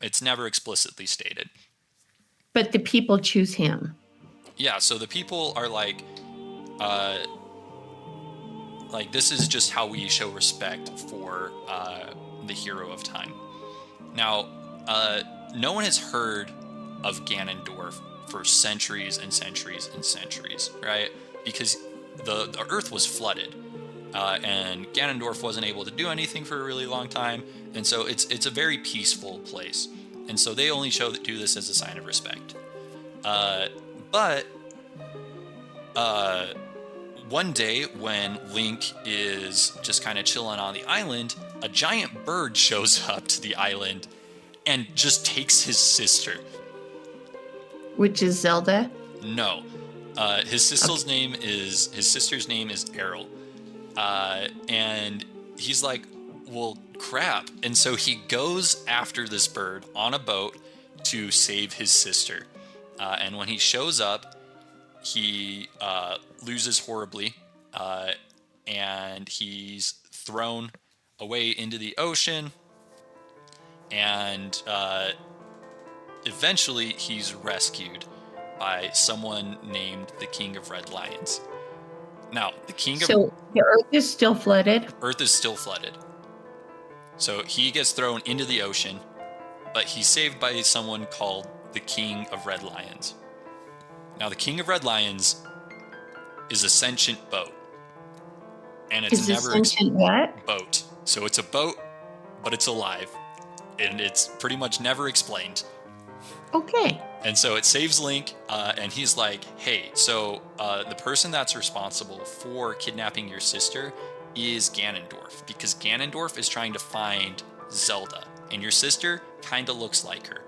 It's never explicitly stated. But the people choose him. Yeah, so the people are like this is just how we show respect for the hero of time. Now, no one has heard of Ganondorf for centuries and centuries and centuries, right? Because the Earth was flooded, and Ganondorf wasn't able to do anything for a really long time, and so it's a very peaceful place, and so they only do this as a sign of respect. But one day when Link is just kind of chilling on the island, a giant bird shows up to the island and just takes his sister. Which is Zelda? No. His sister's name is Errol. And he's like, well, crap. And so he goes after this bird on a boat to save his sister. And when he shows up, he loses horribly, and he's thrown away into the ocean, and eventually he's rescued by someone named the King of Red Lions. Now, So the Earth is still flooded? Earth is still flooded. So he gets thrown into the ocean, but he's saved by someone called the King of Red Lions. Now, the King of Red Lions is a sentient boat. And it's never... sentient what? Boat. So it's a boat, but it's alive. And it's pretty much never explained. Okay. And so it saves Link, and he's like, hey, so the person that's responsible for kidnapping your sister is Ganondorf, because Ganondorf is trying to find Zelda, and your sister kind of looks like her.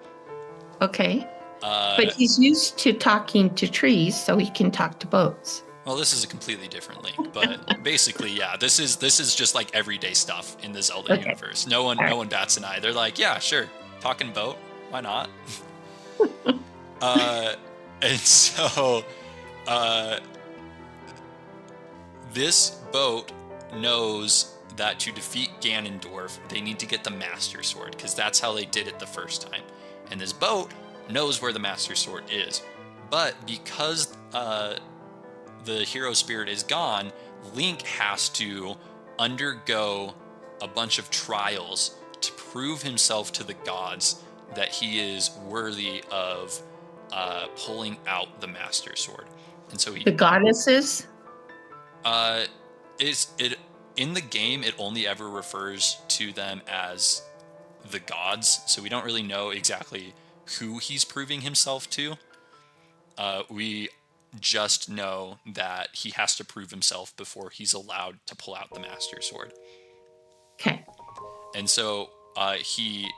Okay. But he's used to talking to trees, so he can talk to boats. Well, this is a completely different Link, but basically, yeah, this is just like everyday stuff in the Zelda universe. No one bats an eye. They're like, yeah, sure, talking boat, why not? And so this boat knows that to defeat Ganondorf, they need to get the Master Sword, because that's how they did it the first time. And this boat knows where the Master Sword is. But because the hero spirit is gone, Link has to undergo a bunch of trials to prove himself to the gods that he is worthy of pulling out the Master Sword. And so The goddesses? Is it in the game? It only ever refers to them as the gods, so we don't really know exactly who he's proving himself to. We just know that he has to prove himself before he's allowed to pull out the Master Sword. Okay. And so he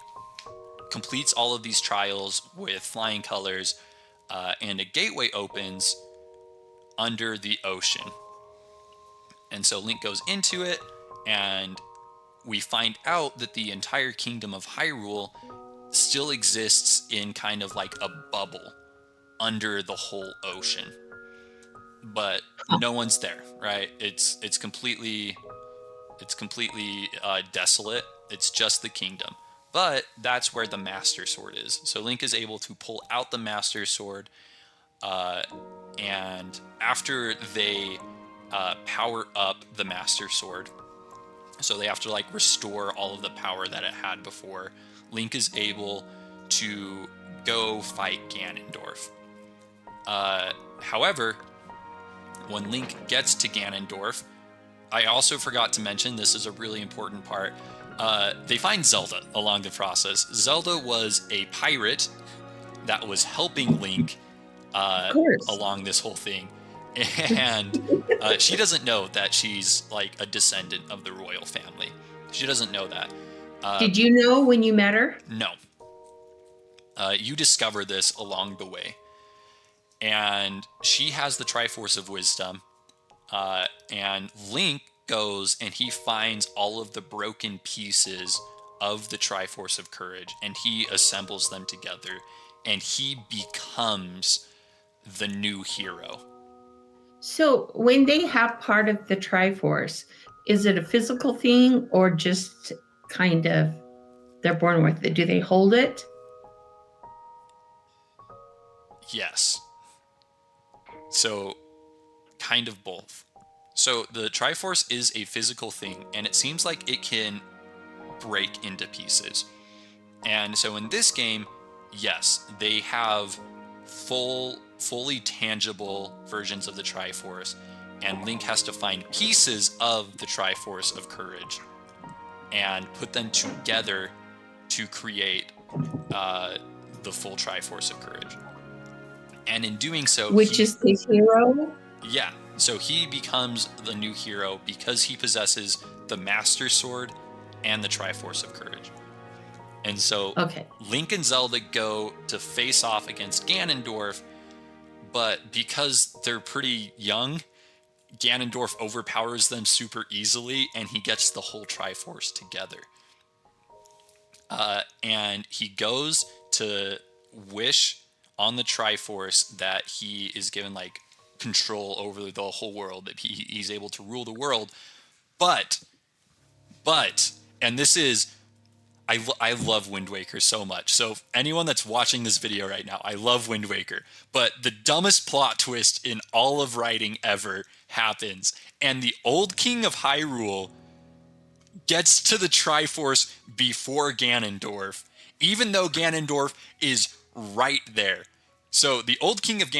completes all of these trials with flying colors, and a gateway opens under the ocean. And so Link goes into it, and we find out that the entire kingdom of Hyrule still exists in kind of like a bubble under the whole ocean. But no one's there, right? It's completely desolate. It's just the kingdom. But that's where the Master Sword is. So Link is able to pull out the Master Sword, and after they power up the Master Sword, so they have to like restore all of the power that it had before, Link is able to go fight Ganondorf. However, when Link gets to Ganondorf, I also forgot to mention, this is a really important part, they find Zelda along the process. Zelda was a pirate that was helping Link along this whole thing. And she doesn't know that she's like a descendant of the royal family. She doesn't know that. Did you know when you met her? No. You discover this along the way. And she has the Triforce of Wisdom. And Link goes and he finds all of the broken pieces of the Triforce of Courage. And he assembles them together. And he becomes the new hero. So when they have part of the Triforce, is it a physical thing or just kind of they're born with it? Do they hold it? Yes. So kind of both. So the Triforce is a physical thing, and it seems like it can break into pieces. And so in this game, yes, they have fully tangible versions of the Triforce, and Link has to find pieces of the Triforce of Courage and put them together to create the full Triforce of Courage. And in doing so, which is the hero? Yeah, so he becomes the new hero because he possesses the Master Sword and the Triforce of Courage. And so Link and Zelda go to face off against Ganondorf, but because they're pretty young, Ganondorf overpowers them super easily, and he gets the whole Triforce together. And he goes to wish on the Triforce that he is given like control over the whole world, that he's able to rule the world. But, and this is, I love Wind Waker so much. So anyone that's watching this video right now, I love Wind Waker. But the dumbest plot twist in all of writing ever happens. And the old king of Hyrule gets to the Triforce before Ganondorf, even though Ganondorf is right there. So the old king of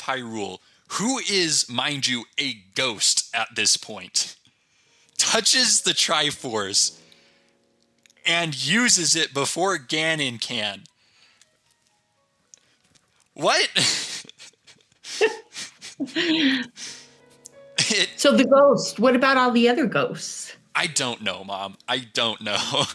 Hyrule, who is, mind you, a ghost at this point, touches the Triforce and uses it before Ganon can. What? So the ghost, what about all the other ghosts? I don't know, Mom. I don't know.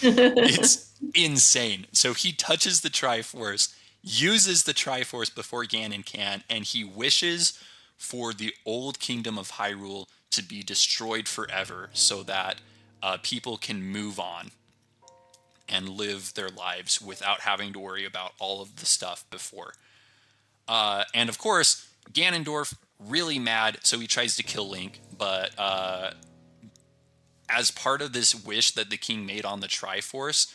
It's insane. So he touches the Triforce, uses the Triforce before Ganon can, and he wishes for the old kingdom of Hyrule to be destroyed forever so that people can move on and live their lives without having to worry about all of the stuff before. And of course, Ganondorf really mad, so he tries to kill Link, but as part of this wish that the king made on the Triforce,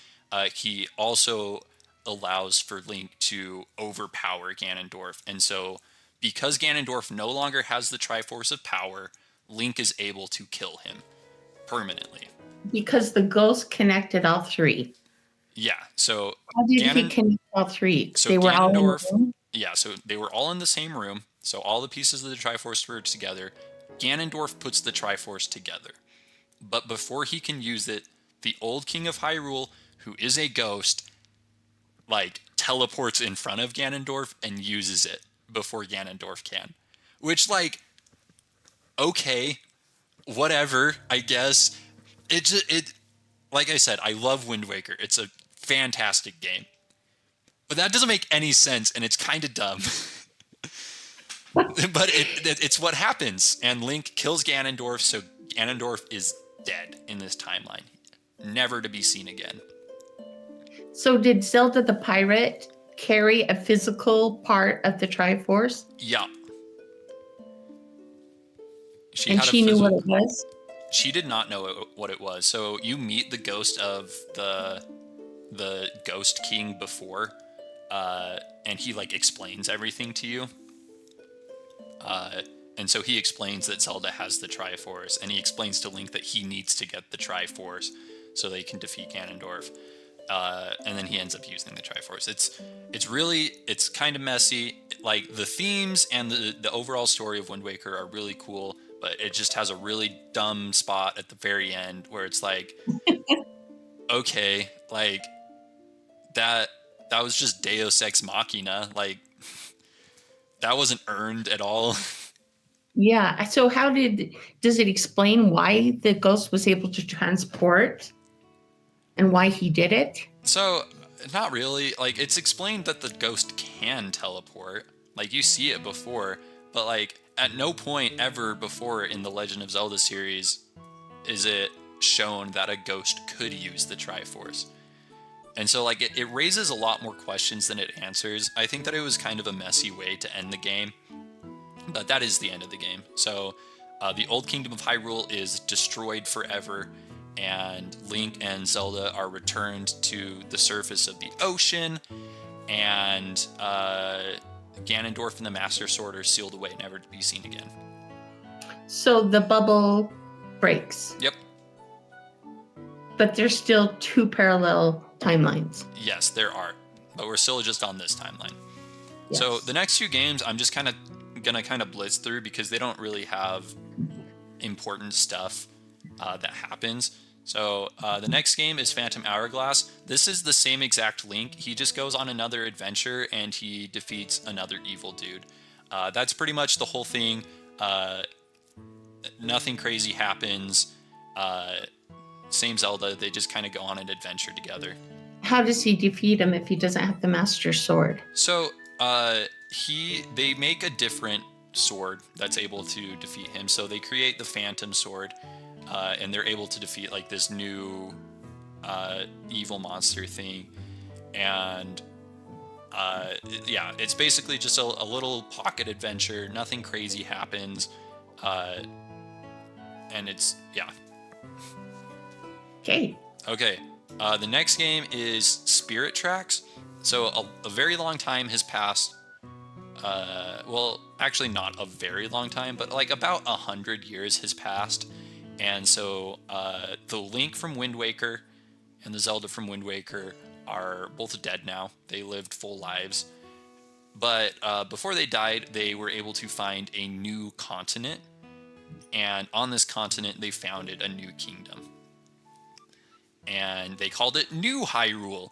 he also allows for Link to overpower Ganondorf. And so, because Ganondorf no longer has the Triforce of power, Link is able to kill him permanently. Because the ghost connected all three. Yeah, so How did he connect all three? So they were all in the room? Yeah, so they were all in the same room. So all the pieces of the Triforce were together. Ganondorf puts the Triforce together. But before he can use it, the old king of Hyrule, who is a ghost, like teleports in front of Ganondorf and uses it before Ganondorf can. Which, like, okay, whatever, I guess. It like I said, I love Wind Waker. It's a fantastic game. But that doesn't make any sense, and it's kind of dumb. But it's what happens, and Link kills Ganondorf, so Ganondorf is dead in this timeline, never to be seen again. So did Zelda the pirate carry a physical part of the Triforce? Yeah. She knew what it was? She did not know what it was. So you meet the ghost of the Ghost King before, and he like explains everything to you. And so he explains that Zelda has the Triforce, and he explains to Link that he needs to get the Triforce so they can defeat Ganondorf. And then he ends up using the Triforce. It's kind of messy. Like, the themes and the overall story of Wind Waker are really cool, but it just has a really dumb spot at the very end where it's like, okay, like that was just Deus Ex Machina. Like, that wasn't earned at all. Yeah. So does it explain why the ghost was able to transport and why he did it? So, not really. Like, it's explained that the ghost can teleport. Like, you see it before, but like at no point ever before in the Legend of Zelda series is it shown that a ghost could use the Triforce. And so, like, it raises a lot more questions than it answers. I think that it was kind of a messy way to end the game, but that is the end of the game. So, the Old Kingdom of Hyrule is destroyed forever, and Link and Zelda are returned to the surface of the ocean, and Ganondorf and the Master Sword are sealed away, never to be seen again. So the bubble breaks. Yep. But there's still two parallel timelines. Yes, there are. But we're still just on this timeline. Yes. So the next few games, I'm just gonna blitz through because they don't really have important stuff that happens. So the next game is Phantom Hourglass. This is the same exact Link. He just goes on another adventure and he defeats another evil dude. That's pretty much the whole thing. Nothing crazy happens. Same Zelda. They just kind of go on an adventure together. How does he defeat him if he doesn't have the Master Sword? So they make a different sword that's able to defeat him. So they create the Phantom Sword. And they're able to defeat like this new evil monster thing, and it's basically just a little pocket adventure. Nothing crazy happens, and it's Okay. The next game is Spirit Tracks. So a very long time has passed. Well, actually not a very long time, but like about 100 years has passed. And so the Link from Wind Waker and the Zelda from Wind Waker are both dead now. They lived full lives. But before they died, they were able to find a new continent. And on this continent, they founded a new kingdom. And they called it New Hyrule.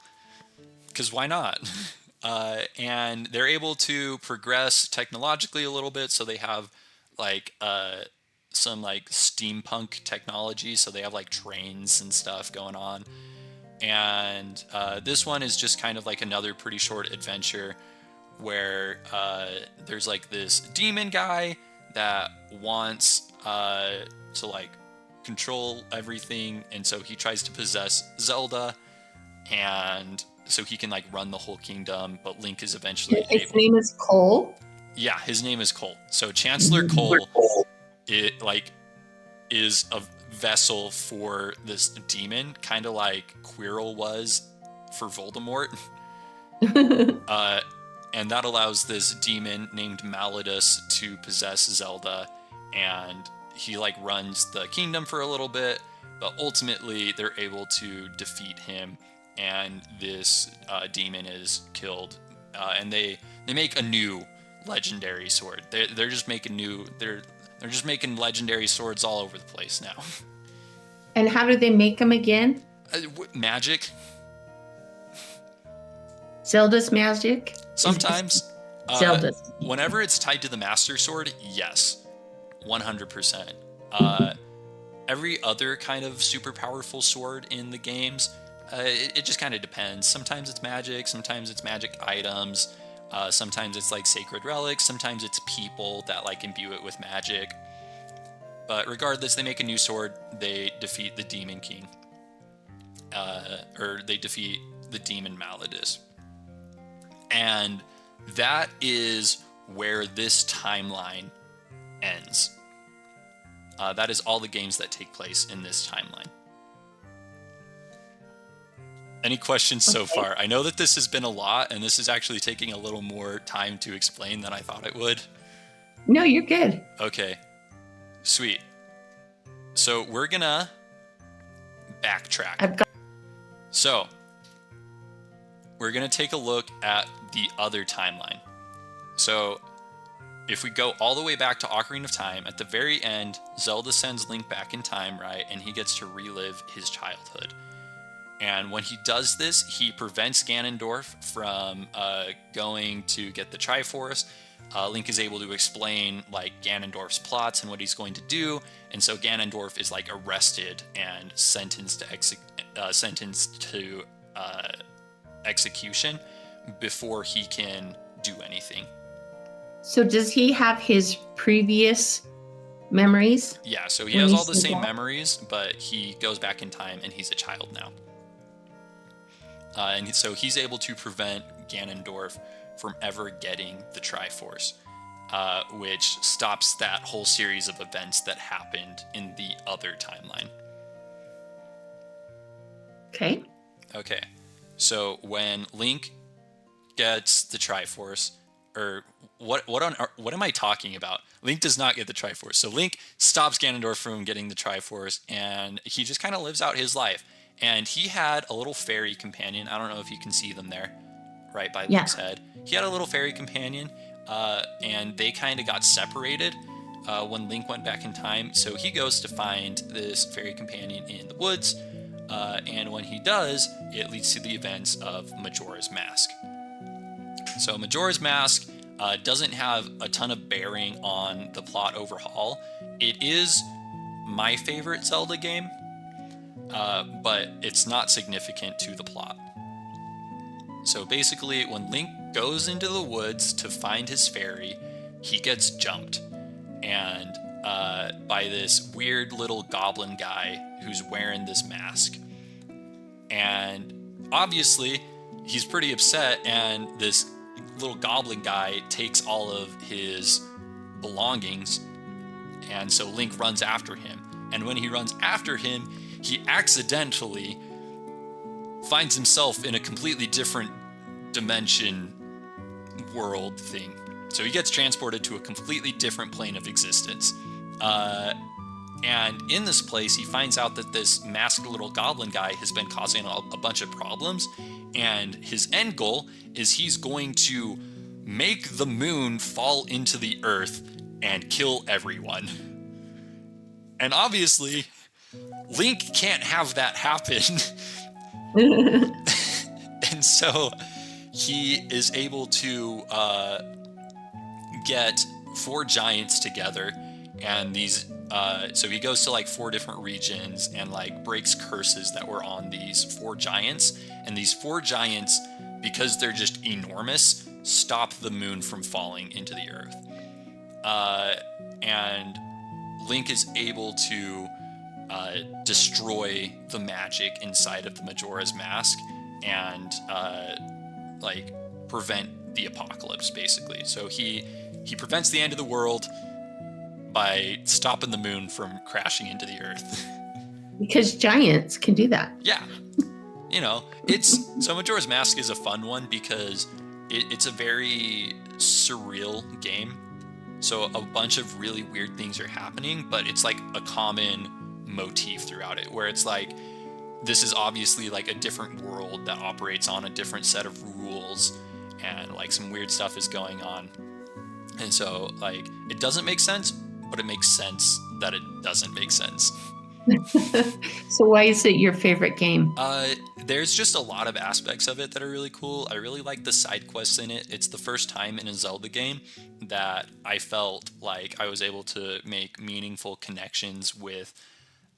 Because why not? And they're able to progress technologically a little bit. So they have like some like steampunk technology, so they have like trains and stuff going on. And this one is just kind of like another pretty short adventure where there's like this demon guy that wants to like control everything, and so he tries to possess Zelda, and so he can like run the whole kingdom, but Link is eventually His name is Cole. Yeah, his name is Cole. So Chancellor Cole, is a vessel for this demon, kind of like Quirrell was for Voldemort. And that allows this demon named Malladus to possess Zelda, and he like runs the kingdom for a little bit, but ultimately they're able to defeat him, and this demon is killed, and they make a new legendary sword. They're just making they're just making legendary swords all over the place now. And how do they make them again? Magic. Zelda's magic? Sometimes. Zelda's. Whenever it's tied to the Master Sword, yes. 100%. Every other kind of super powerful sword in the games, it just kind of depends. Sometimes it's magic, sometimes it's magic items, sometimes it's like sacred relics, sometimes it's people that like imbue it with magic. But regardless, they make a new sword, they defeat the Demon King. Or they defeat the Demon Malladus. And that is where this timeline ends. That is all the games that take place in this timeline. Any questions so far? I know that this has been a lot, and this is actually taking a little more time to explain than I thought it would. No, you're good. Okay. Sweet. So we're gonna backtrack. So we're gonna take a look at the other timeline. So if we go all the way back to Ocarina of Time, at the very end, Zelda sends Link back in time, right? And he gets to relive his childhood. And when he does this, he prevents Ganondorf from going to get the Triforce. Link is able to explain like Ganondorf's plots and what he's going to do, and so Ganondorf is like arrested and sentenced to execution before he can do anything. So does he have his previous memories? Yeah, so he has all the same memories, but he goes back in time and he's a child now. And so he's able to prevent Ganondorf from ever getting the Triforce, which stops that whole series of events that happened in the other timeline. Okay. So when Link gets the Triforce, or what am I talking about? Link does not get the Triforce. So Link stops Ganondorf from getting the Triforce, and he just kind of lives out his life. And he had a little fairy companion. I don't know if you can see them there, right by Link's head. He had a little fairy companion, and they kind of got separated when Link went back in time. So he goes to find this fairy companion in the woods, and when he does, it leads to the events of Majora's Mask. So Majora's Mask doesn't have a ton of bearing on the plot overhaul. It is my favorite Zelda game, but it's not significant to the plot. So basically, when Link goes into the woods to find his fairy, he gets jumped, and by this weird little goblin guy who's wearing this mask. And obviously, he's pretty upset, and this little goblin guy takes all of his belongings, and so Link runs after him. And when he runs after him, he accidentally finds himself in a completely different dimension world thing. So he gets transported to a completely different plane of existence. And in this place, he finds out that this masked little goblin guy has been causing a bunch of problems. And his end goal is he's going to make the moon fall into the earth and kill everyone. And obviously, Link can't have that happen. And so he is able to get 4 giants together, and these so he goes to like 4 different regions and like breaks curses that were on these 4 giants, and these 4 giants, because they're just enormous, stop the moon from falling into the earth. And Link is able to destroy the magic inside of the Majora's Mask and like prevent the apocalypse, basically. So he prevents the end of the world by stopping the moon from crashing into the Earth. Because giants can do that. Yeah. So Majora's Mask is a fun one because it's a very surreal game. So a bunch of really weird things are happening, but it's like a common motif throughout it, where it's like, this is obviously like a different world that operates on a different set of rules, and like some weird stuff is going on. And so like, it doesn't make sense, but it makes sense that it doesn't make sense. So why is it your favorite game? There's just a lot of aspects of it that are really cool. I really like the side quests in it. It's the first time in a Zelda game that I felt like I was able to make meaningful connections with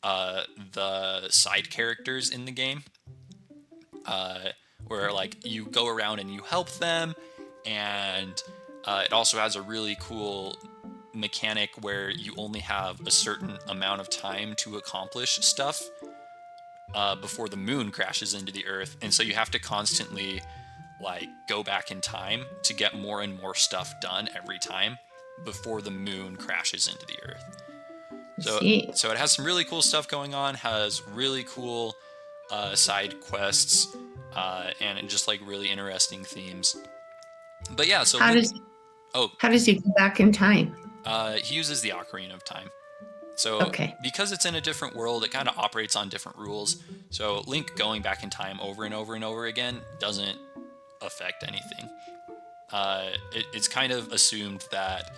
the side characters in the game, where like you go around and you help them, and it also has a really cool mechanic where you only have a certain amount of time to accomplish stuff before the moon crashes into the Earth, and so you have to constantly like go back in time to get more and more stuff done every time before the moon crashes into the Earth. So it has some really cool stuff going on, has really cool side quests, and just like really interesting themes. But yeah, so how does he go back in time? He uses the Ocarina of Time. So Okay. because it's in a different world, it kind of operates on different rules. So Link going back in time over and over and over again doesn't affect anything. It's kind of assumed that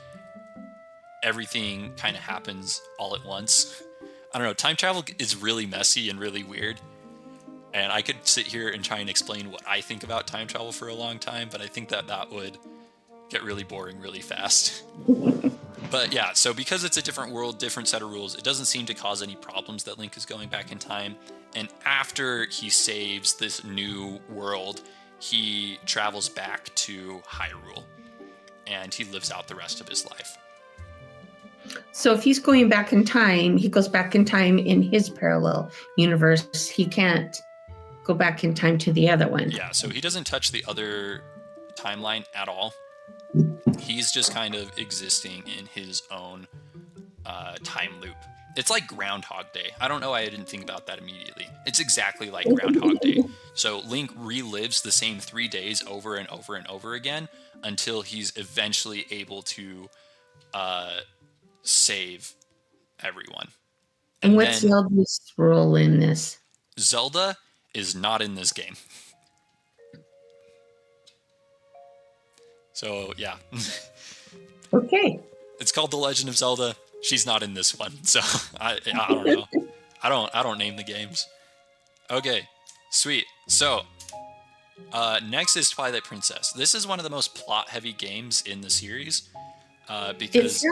everything kind of happens all at once. I don't know, time travel is really messy and really weird. And I could sit here and try and explain what I think about time travel for a long time, but I think that would get really boring really fast. But yeah, so because it's a different world, different set of rules, it doesn't seem to cause any problems that Link is going back in time. And after he saves this new world, he travels back to Hyrule, and he lives out the rest of his life. So if he's going back in time, he goes back in time in his parallel universe. He can't go back in time to the other one. Yeah, so he doesn't touch the other timeline at all. He's just kind of existing in his own time loop. It's like Groundhog Day. I don't know why I didn't think about that immediately. It's exactly like Groundhog Day. So Link relives the same 3 days over and over and over again until he's eventually able to save everyone. And what's Zelda's role in this? Zelda is not in this game. So yeah. Okay. It's called The Legend of Zelda. She's not in this one, so I don't know. I don't name the games. Okay, sweet. So next is Twilight Princess. This is one of the most plot-heavy games in the series because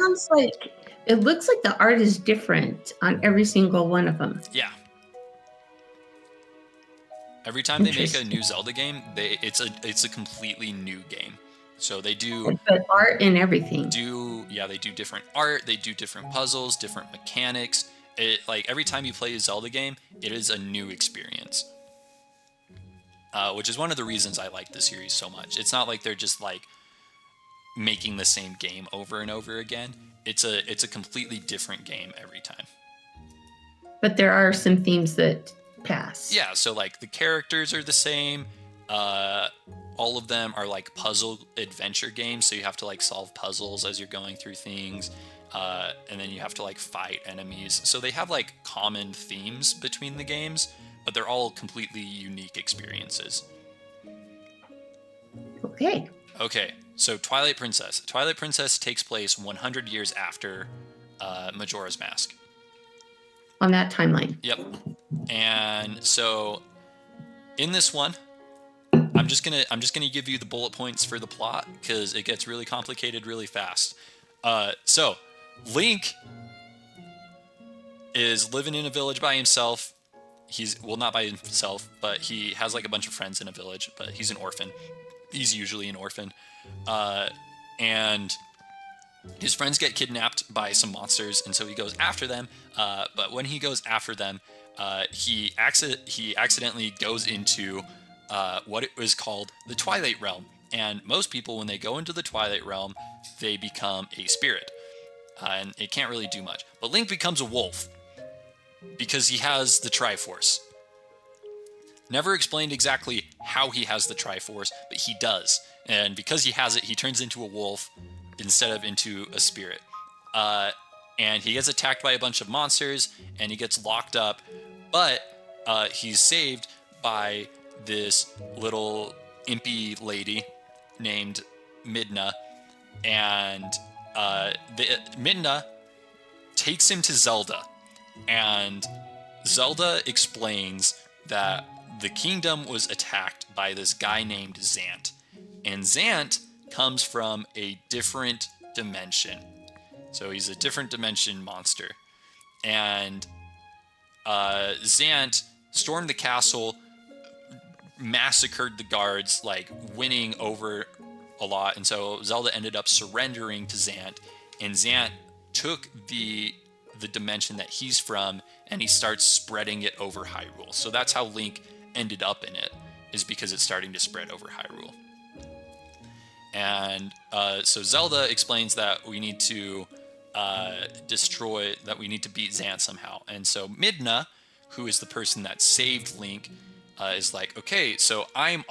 it looks like the art is different on every single one of them. Yeah. Every time they make a new Zelda game, it's a completely new game. So they do but art and everything. They do different art, they do different puzzles, different mechanics. Like every time you play a Zelda game, it is a new experience. Which is one of the reasons I like the series so much. It's not like they're just like making the same game over and over again. It's a completely different game every time. But there are some themes that pass. Yeah, so like the characters are the same. All of them are like puzzle adventure games, so you have to like solve puzzles as you're going through things, and then you have to like fight enemies. So they have like common themes between the games, but they're all completely unique experiences. Okay. Okay, so Twilight Princess. Twilight Princess takes place 100 years after Majora's Mask. On that timeline. Yep. And so in this one, I'm just gonna give you the bullet points for the plot because it gets really complicated really fast. So Link is living in a village by himself. Not by himself, but he has like a bunch of friends in a village, but he's an orphan. He's usually an orphan. And his friends get kidnapped by some monsters, and so he goes after them. But when he goes after them, he accidentally goes into what it was called the Twilight Realm. And most people, when they go into the Twilight Realm, they become a spirit. And it can't really do much. But Link becomes a wolf because he has the Triforce. Never explained exactly how he has the Triforce, but he does. And because he has it, he turns into a wolf instead of into a spirit. And he gets attacked by a bunch of monsters, and he gets locked up. But he's saved by this little impy lady named Midna. And Midna takes him to Zelda. And Zelda explains that the kingdom was attacked by this guy named Zant. And Zant comes from a different dimension. So he's a different dimension monster. And Zant stormed the castle, massacred the guards, like winning over a lot. And so Zelda ended up surrendering to Zant. And Zant took the dimension that he's from, and he starts spreading it over Hyrule. So that's how Link ended up in it, is because it's starting to spread over Hyrule. And so Zelda explains that we need to we need to beat Zant somehow. And so Midna, who is the person that saved Link, is like, okay, so I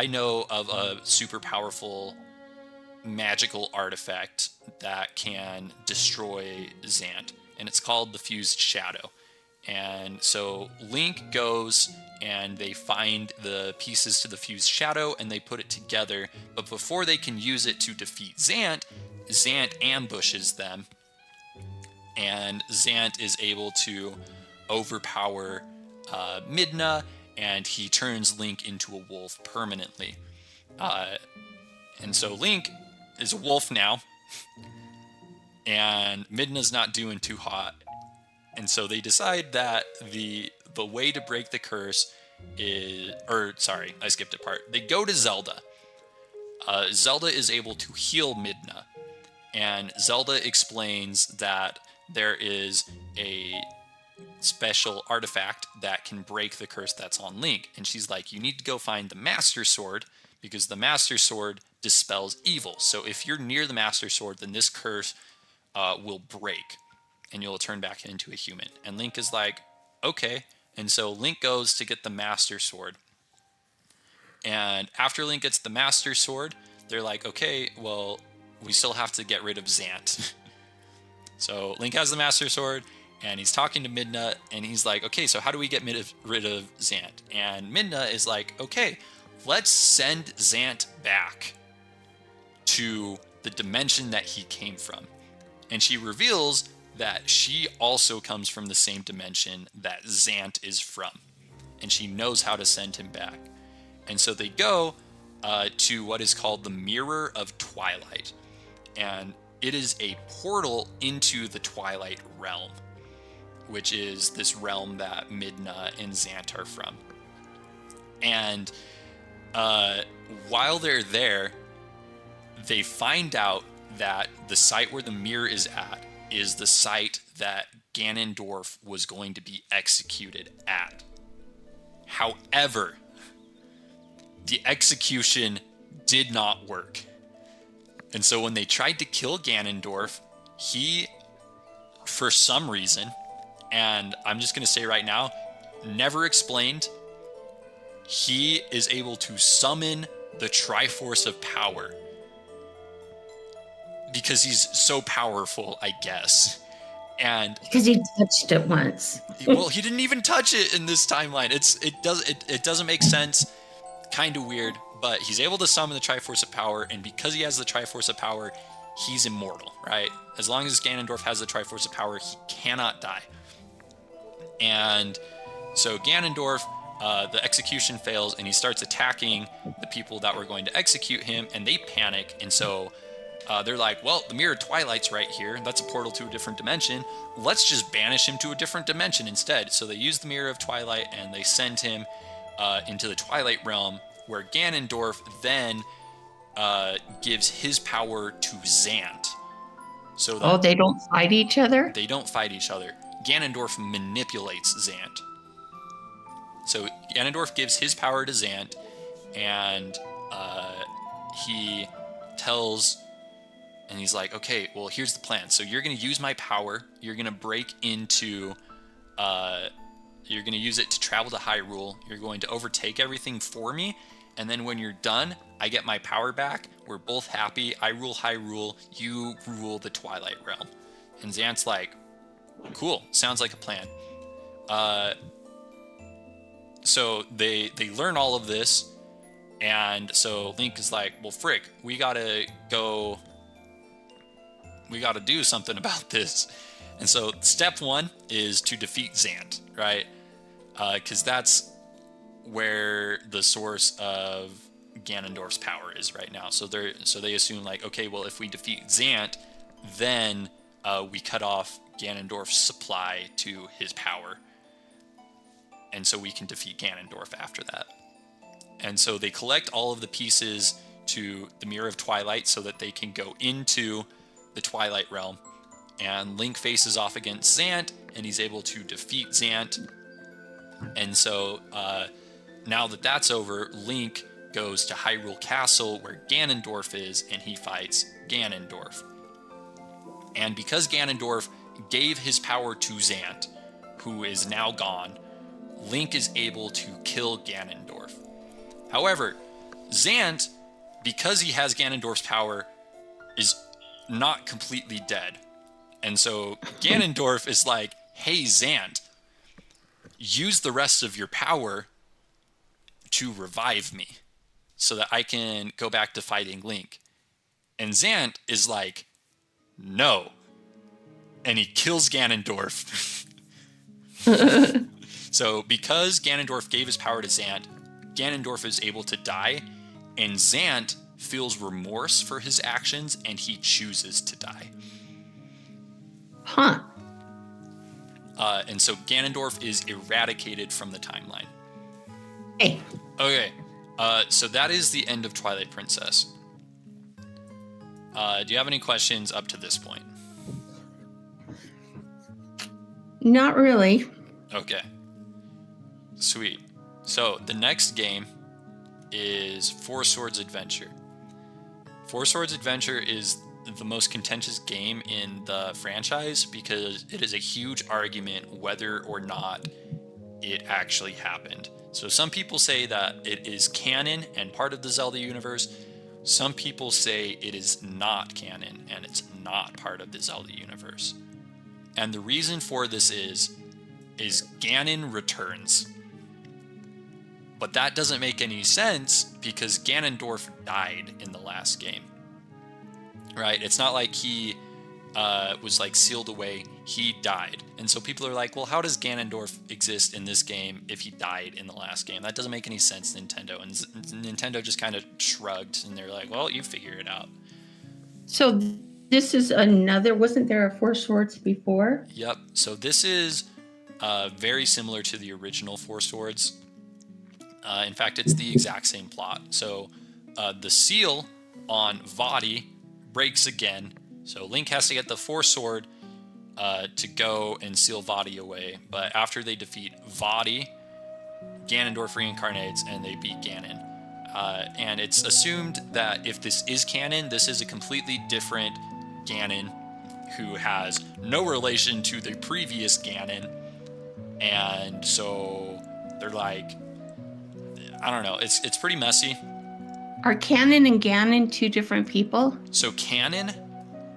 know of a super powerful magical artifact that can destroy Zant, and it's called the Fused Shadow. And so Link goes and they find the pieces to the Fused Shadow and they put it together, but before they can use it to defeat Zant, Zant ambushes them, and Zant is able to overpower Midna, and he turns Link into a wolf permanently. And so Link is a wolf now, and Midna's not doing too hot. And so they decide that the way to break the curse is... I skipped a part. They go to Zelda. Zelda is able to heal Midna. And Zelda explains that there is a special artifact that can break the curse that's on Link. And she's like, you need to go find the Master Sword, because the Master Sword dispels evil. So if you're near the Master Sword, then this curse will break, and you'll turn back into a human. And Link is like, okay. And so Link goes to get the Master Sword. And after Link gets the Master Sword, they're like, okay, well, we still have to get rid of Zant. So Link has the Master Sword, and he's talking to Midna, and he's like, okay, so how do we get rid of Zant? And Midna is like, okay, let's send Zant back to the dimension that he came from. And she reveals that she also comes from the same dimension that Zant is from. And she knows how to send him back. And so they go to what is called the Mirror of Twilight. And it is a portal into the Twilight Realm, which is this realm that Midna and Zant are from. And while they're there, they find out that the site where the mirror is at is the site that Ganondorf was going to be executed at. However, the execution did not work. And so when they tried to kill Ganondorf, he, for some reason, and I'm just going to say right now, never explained, he is able to summon the Triforce of Power. Because he's so powerful, I guess. And because he touched it once. Well, he didn't even touch it in this timeline. It doesn't make sense. Kind of weird, but he's able to summon the Triforce of Power, and because he has the Triforce of Power, he's immortal, right? As long as Ganondorf has the Triforce of Power, he cannot die. And so Ganondorf, the execution fails, and he starts attacking the people that were going to execute him, and they panic, and so they're like, well, the Mirror of Twilight's right here. That's a portal to a different dimension. Let's just banish him to a different dimension instead. So they use the Mirror of Twilight, and they send him into the Twilight Realm, where Ganondorf then gives his power to Zant. So that they don't fight each other? They don't fight each other. Ganondorf manipulates Zant. So Ganondorf gives his power to Zant, and he tells, and he's like, okay, well, here's the plan. So you're going to use my power. You're going to break into, you're going to use it to travel to Hyrule. You're going to overtake everything for me. And then when you're done, I get my power back. We're both happy. I rule Hyrule. You rule the Twilight Realm. And Xant's like, cool. Sounds like a plan. So they learn all of this. And so Link is like, well, frick, we gotta do something about this. And so step one is to defeat Xant, right? Because that's where the source of Ganondorf's power is right now. So they assume like, okay, well, if we defeat Xant, then we cut off Ganondorf's supply to his power. And so we can defeat Ganondorf after that. And so they collect all of the pieces to the Mirror of Twilight so that they can go into the Twilight Realm. And Link faces off against Xant, and he's able to defeat Xant. And so now that that's over, Link goes to Hyrule Castle where Ganondorf is, and he fights Ganondorf. And because Ganondorf gave his power to Xant, who is now gone, Link is able to kill Ganondorf. However, Xant, because he has Ganondorf's power, is not completely dead. And so Ganondorf is like, hey, Xant, use the rest of your power to revive me so that I can go back to fighting Link. And Xant is like, no. And he kills Ganondorf. So because Ganondorf gave his power to Xant, Ganondorf is able to die, and Xant feels remorse for his actions, and he chooses to die. Huh. And so Ganondorf is eradicated from the timeline. Hey. Okay. So that is the end of Twilight Princess. Do you have any questions up to this point? Not really. Okay. Sweet. So the next game is Four Swords Adventure. Four Swords Adventure is the most contentious game in the franchise because it is a huge argument whether or not it actually happened. So some people say that it is canon and part of the Zelda universe. Some people say it is not canon and it's not part of the Zelda universe. And the reason for this is Ganon returns. But that doesn't make any sense because Ganondorf died in the last game. Right? It's not like he was like sealed away. He died. And so people are like, well, how does Ganondorf exist in this game if he died in the last game? That doesn't make any sense, Nintendo. And Nintendo just kind of shrugged and they're like, well, you figure it out. So this is another, wasn't there a Four Swords before? Yep. So this is very similar to the original Four Swords. In fact, it's the exact same plot. So the seal on Vaati breaks again. So Link has to get the Four Sword to go and seal Vaati away. But after they defeat Vaati, Ganondorf reincarnates and they beat Ganon. And it's assumed that if this is canon, this is a completely different Ganon who has no relation to the previous Ganon. And so they're like, I don't know. It's pretty messy. Are Canon and Ganon two different people? So canon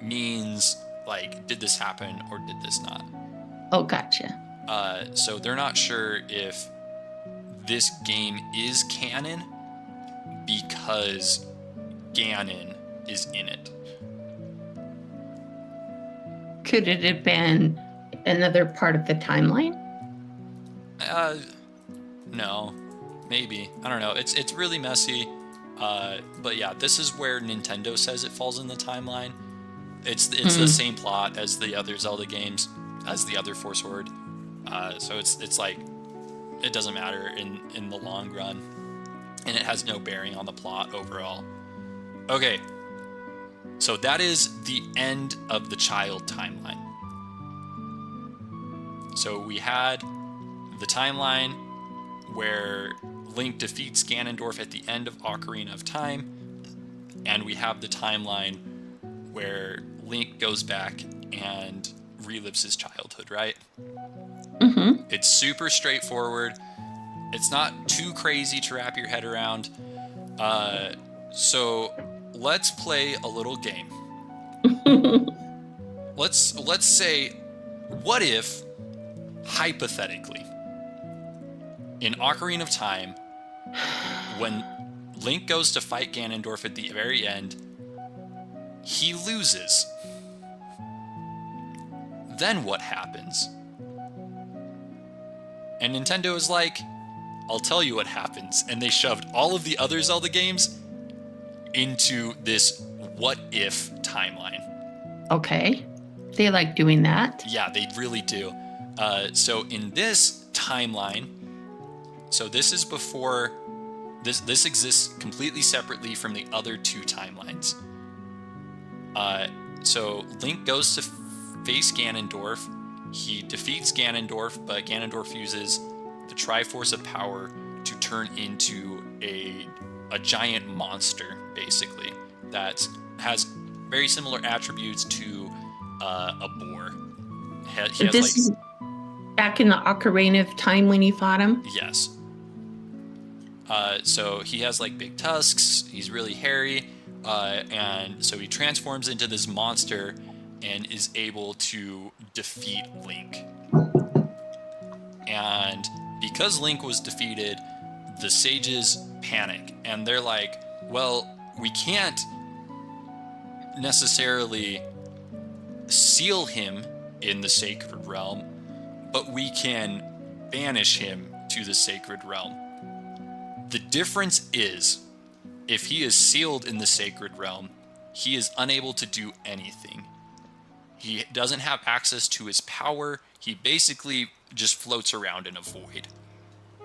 means like, did this happen or did this not? Oh, gotcha. So they're not sure if this game is canon because Ganon is in it. Could it have been another part of the timeline? No, maybe. I don't know. It's really messy. But yeah, this is where Nintendo says it falls in the timeline. It's the same plot as the other Zelda games, as the other Four Sword. So it's like it doesn't matter in the long run, and it has no bearing on the plot overall. Okay, so that is the end of the child timeline. So we had the timeline where Link defeats Ganondorf at the end of Ocarina of Time, and we have the timeline where Link goes back and relives his childhood, right? Mm-hmm. It's super straightforward. It's not too crazy to wrap your head around. So let's play a little game. Let's say, what if, hypothetically, in Ocarina of Time, when Link goes to fight Ganondorf at the very end, he loses. Then what happens? And Nintendo is like, I'll tell you what happens. And they shoved all of the other Zelda games into this what if timeline. Okay. They like doing that. Yeah, they really do. So in this timeline, so this is before, this exists completely separately from the other two timelines. So Link goes to face Ganondorf. He defeats Ganondorf, but Ganondorf uses the Triforce of Power to turn into a giant monster, basically, that has very similar attributes to a boar. He has, This is back in the Ocarina of Time when you fought him? Yes. So he has like big tusks, he's really hairy, and so he transforms into this monster and is able to defeat Link. And because Link was defeated, the sages panic, and they're like, well, we can't necessarily seal him in the sacred realm, but we can banish him to the sacred realm. The difference is, if he is sealed in the sacred realm, he is unable to do anything. He doesn't have access to his power. He basically just floats around in a void.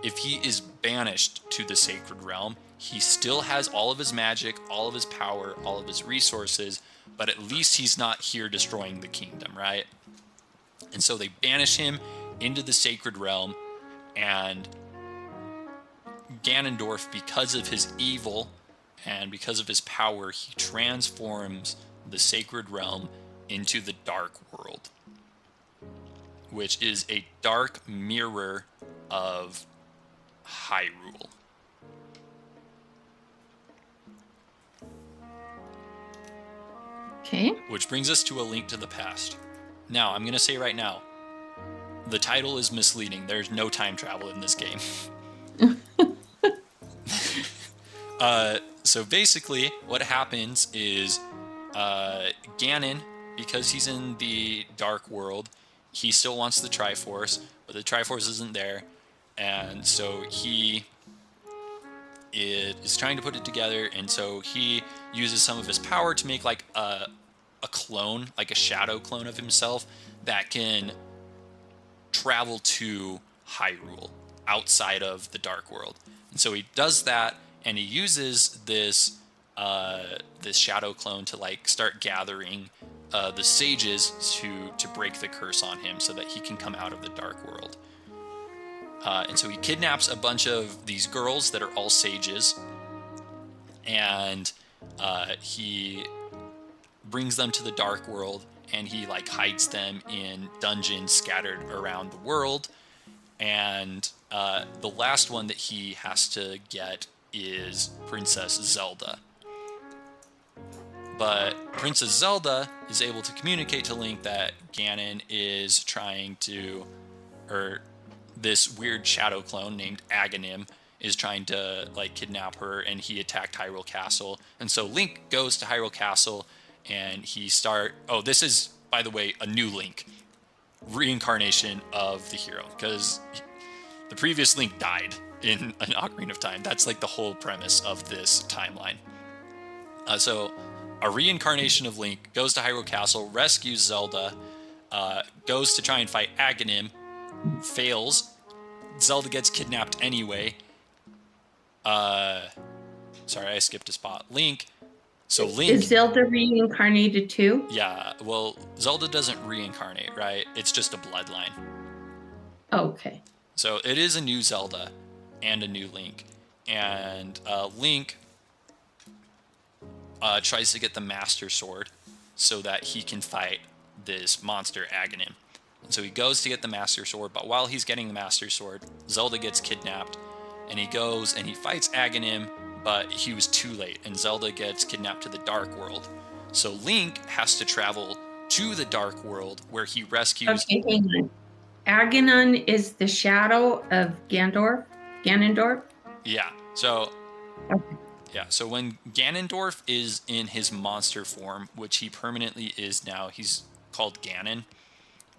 If he is banished to the sacred realm, he still has all of his magic, all of his power, all of his resources, but at least he's not here destroying the kingdom, right? And so they banish him into the sacred realm, and Ganondorf, because of his evil and because of his power, he transforms the sacred realm into the Dark World, which is a dark mirror of Hyrule. Okay. Which brings us to A Link to the Past. Now, I'm going to say right now, the title is misleading. There's no time travel in this game. So basically, what happens is Ganon, because he's in the Dark World, he still wants the Triforce, but the Triforce isn't there, and so he is trying to put it together, and so he uses some of his power to make like a clone, like a shadow clone of himself that can travel to Hyrule outside of the Dark World. And so he does that, and he uses this this shadow clone to like start gathering the sages to break the curse on him so that he can come out of the Dark World. And so he kidnaps a bunch of these girls that are all sages, and he brings them to the Dark World, and he like hides them in dungeons scattered around the world. And the last one that he has to get is Princess Zelda. But Princess Zelda is able to communicate to Link that Ganon is trying to, or this weird shadow clone named Aghanim is trying to like kidnap her, and he attacked Hyrule Castle. And so Link goes to Hyrule Castle, and this is, by the way, a new Link, reincarnation of the hero, because the previous Link died in an Ocarina of Time. That's like the whole premise of this timeline. So a reincarnation of Link goes to Hyrule Castle, rescues Zelda, goes to try and fight Aghanim, fails. Zelda gets kidnapped anyway. Sorry, I skipped a spot. Link. So Link. Is Zelda reincarnated too? Yeah, well, Zelda doesn't reincarnate, right? It's just a bloodline. Oh, okay. So it is a new Zelda, and a new Link. And Link tries to get the Master Sword so that he can fight this monster Aghanim. And so he goes to get the Master Sword, but while he's getting the Master Sword, Zelda gets kidnapped, and he goes and he fights Aghanim, but he was too late, and Zelda gets kidnapped to the Dark World. So Link has to travel to the Dark World where he rescues... Okay, hang on. Aghanim is the shadow of Ganondorf? Yeah, so... Okay. Yeah, so when Ganondorf is in his monster form, which he permanently is now, he's called Ganon.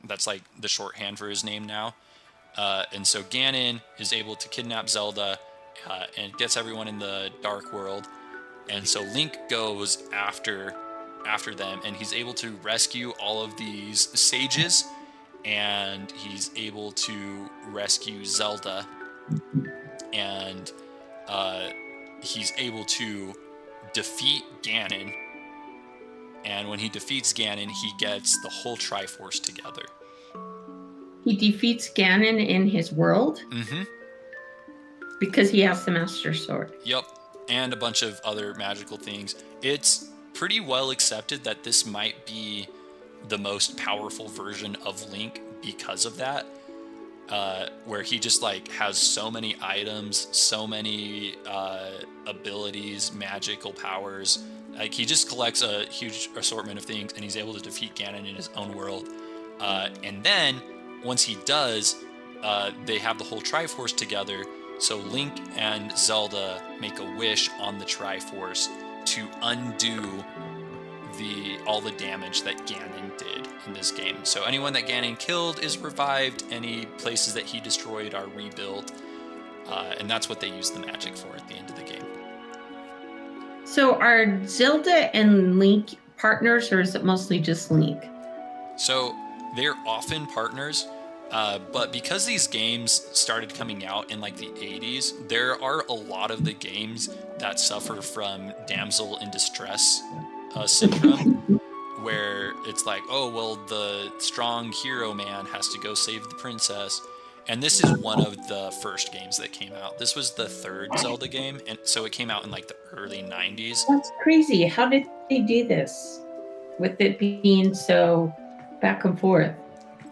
That's like the shorthand for his name now. And so Ganon is able to kidnap Zelda and gets everyone in the Dark World. And so Link goes after them, and he's able to rescue all of these sages, and he's able to rescue Zelda, and he's able to defeat Ganon. And when he defeats Ganon, he gets the whole Triforce together. He defeats Ganon in his world? Mm-hmm. Because he has the Master Sword. Yep. And a bunch of other magical things. It's pretty well accepted that this might be the most powerful version of Link because of that. Where he just like has so many items, so many abilities, magical powers. Like he just collects a huge assortment of things, and he's able to defeat Ganon in his own world. And then once he does, they have the whole Triforce together. So Link and Zelda make a wish on the Triforce to undo all the damage that Ganon did in this game. So anyone that Ganon killed is revived. Any places that he destroyed are rebuilt. And that's what they use the magic for at the end of the game. So are Zelda and Link partners, or is it mostly just Link? So they're often partners, but because these games started coming out in like the 80s, there are a lot of the games that suffer from damsel in distress syndrome, where it's like, oh, well, the strong hero man has to go save the princess. And this is one of the first games that came out. This was the third Zelda game, and so it came out in like the early 90s. That's crazy. How did they do this with it being so back and forth?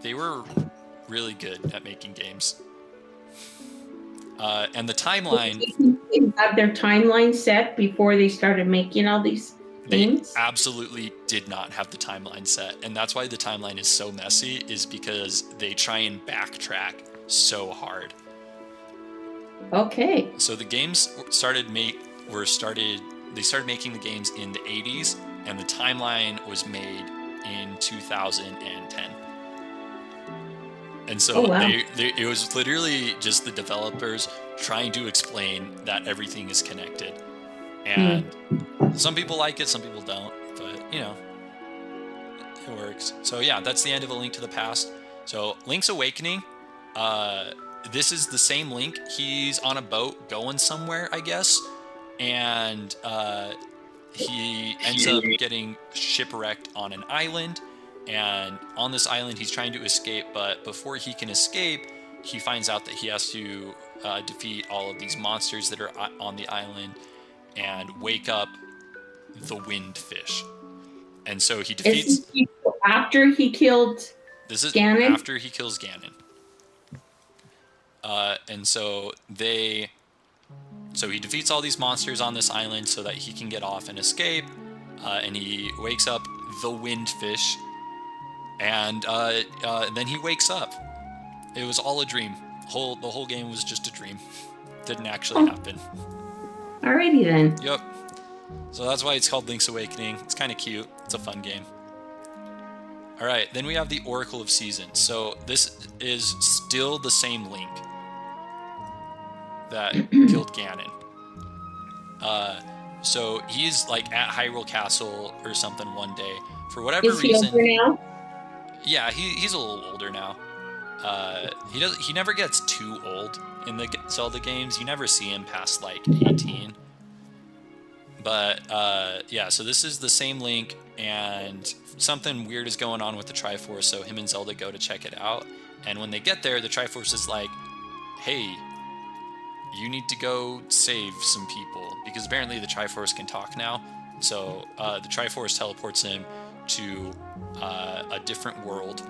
They were really good at making games. And the timeline... They had their timeline set before they started making all these games? They absolutely did not have the timeline set. And that's why the timeline is so messy, is because they try and backtrack so hard. Okay. So the games started making the games in the 80s, and the timeline was made in 2010. And so it was literally just the developers trying to explain that everything is connected. And some people like it, some people don't, but you know, it works. So yeah, that's the end of A Link to the Past. So Link's Awakening, this is the same Link. He's on a boat going somewhere, I guess, and he ends up getting shipwrecked on an island. And on this island, he's trying to escape, but before he can escape, he finds out that he has to defeat all of these monsters that are on the island and wake up the wind fish. And so he defeats... After he killed This is Ganon? after he kills Ganon. And so he defeats all these monsters on this island so that he can get off and escape. And he wakes up the wind fish. And then he wakes up. It was all a dream. The whole game was just a dream. Didn't actually happen. Alrighty then. Yep. So that's why it's called Link's Awakening. It's kind of cute. It's a fun game. All right, then we have the Oracle of Seasons. So this is still the same Link that killed Ganon. So he's like at Hyrule Castle or something one day. For whatever reason. Is he older now? Yeah, he's a little older now. He never gets too old in the Zelda games. You never see him past like 18. But yeah, so this is the same Link, and something weird is going on with the Triforce, so him and Zelda go to check it out. And when they get there, the Triforce is like, hey, you need to go save some people, because apparently the Triforce can talk now. So the Triforce teleports him to a different world.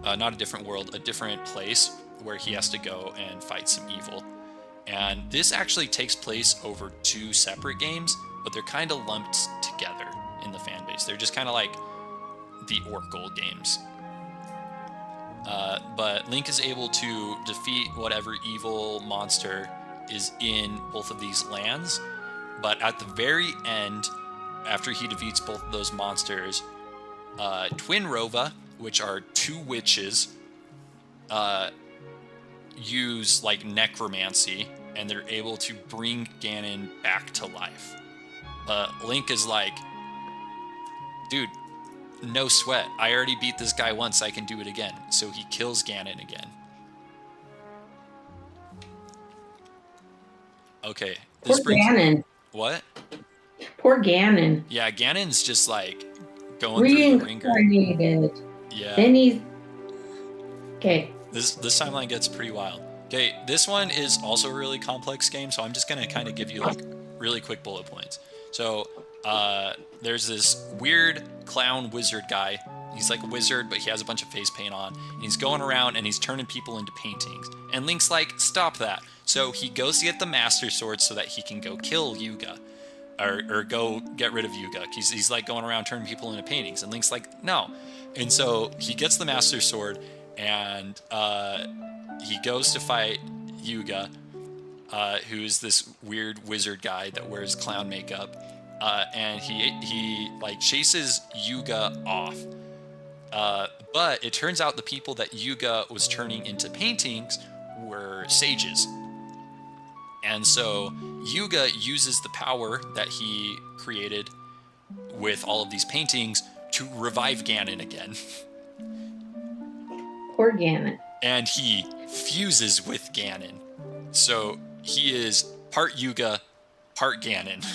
Not a different world, a different place where he has to go and fight some evil. And this actually takes place over 2 separate games, but they're kind of lumped together in the fan base. They're just kind of like the Oracle games. But Link is able to defeat whatever evil monster is in both of these lands. But at the very end, after he defeats both of those monsters, Twin Rova, which are 2 witches, use like necromancy, and they're able to bring Ganon back to life. Link is like, dude, no sweat. I already beat this guy once. I can do it again. So he kills Ganon again. Okay. Poor Ganon. What? Poor Ganon. Yeah, Ganon's just like going through the ringer. Reincarnated. Yeah. Then he's... Okay. This timeline gets pretty wild. Okay, this one is also a really complex game, so I'm just going to kind of give you like really quick bullet points. So there's this weird clown wizard guy. He's like a wizard, but he has a bunch of face paint on. And he's going around and he's turning people into paintings. And Link's like, stop that. So he goes to get the Master Sword so that he can go kill Yuga. Or go get rid of Yuga. He's like going around turning people into paintings. And Link's like, no. And so he gets the Master Sword and he goes to fight Yuga, who's this weird wizard guy that wears clown makeup. And he like chases Yuga off. But it turns out the people that Yuga was turning into paintings were sages. And so Yuga uses the power that he created with all of these paintings to revive Ganon again. Poor Ganon. And he fuses with Ganon. So he is part Yuga, part Ganon.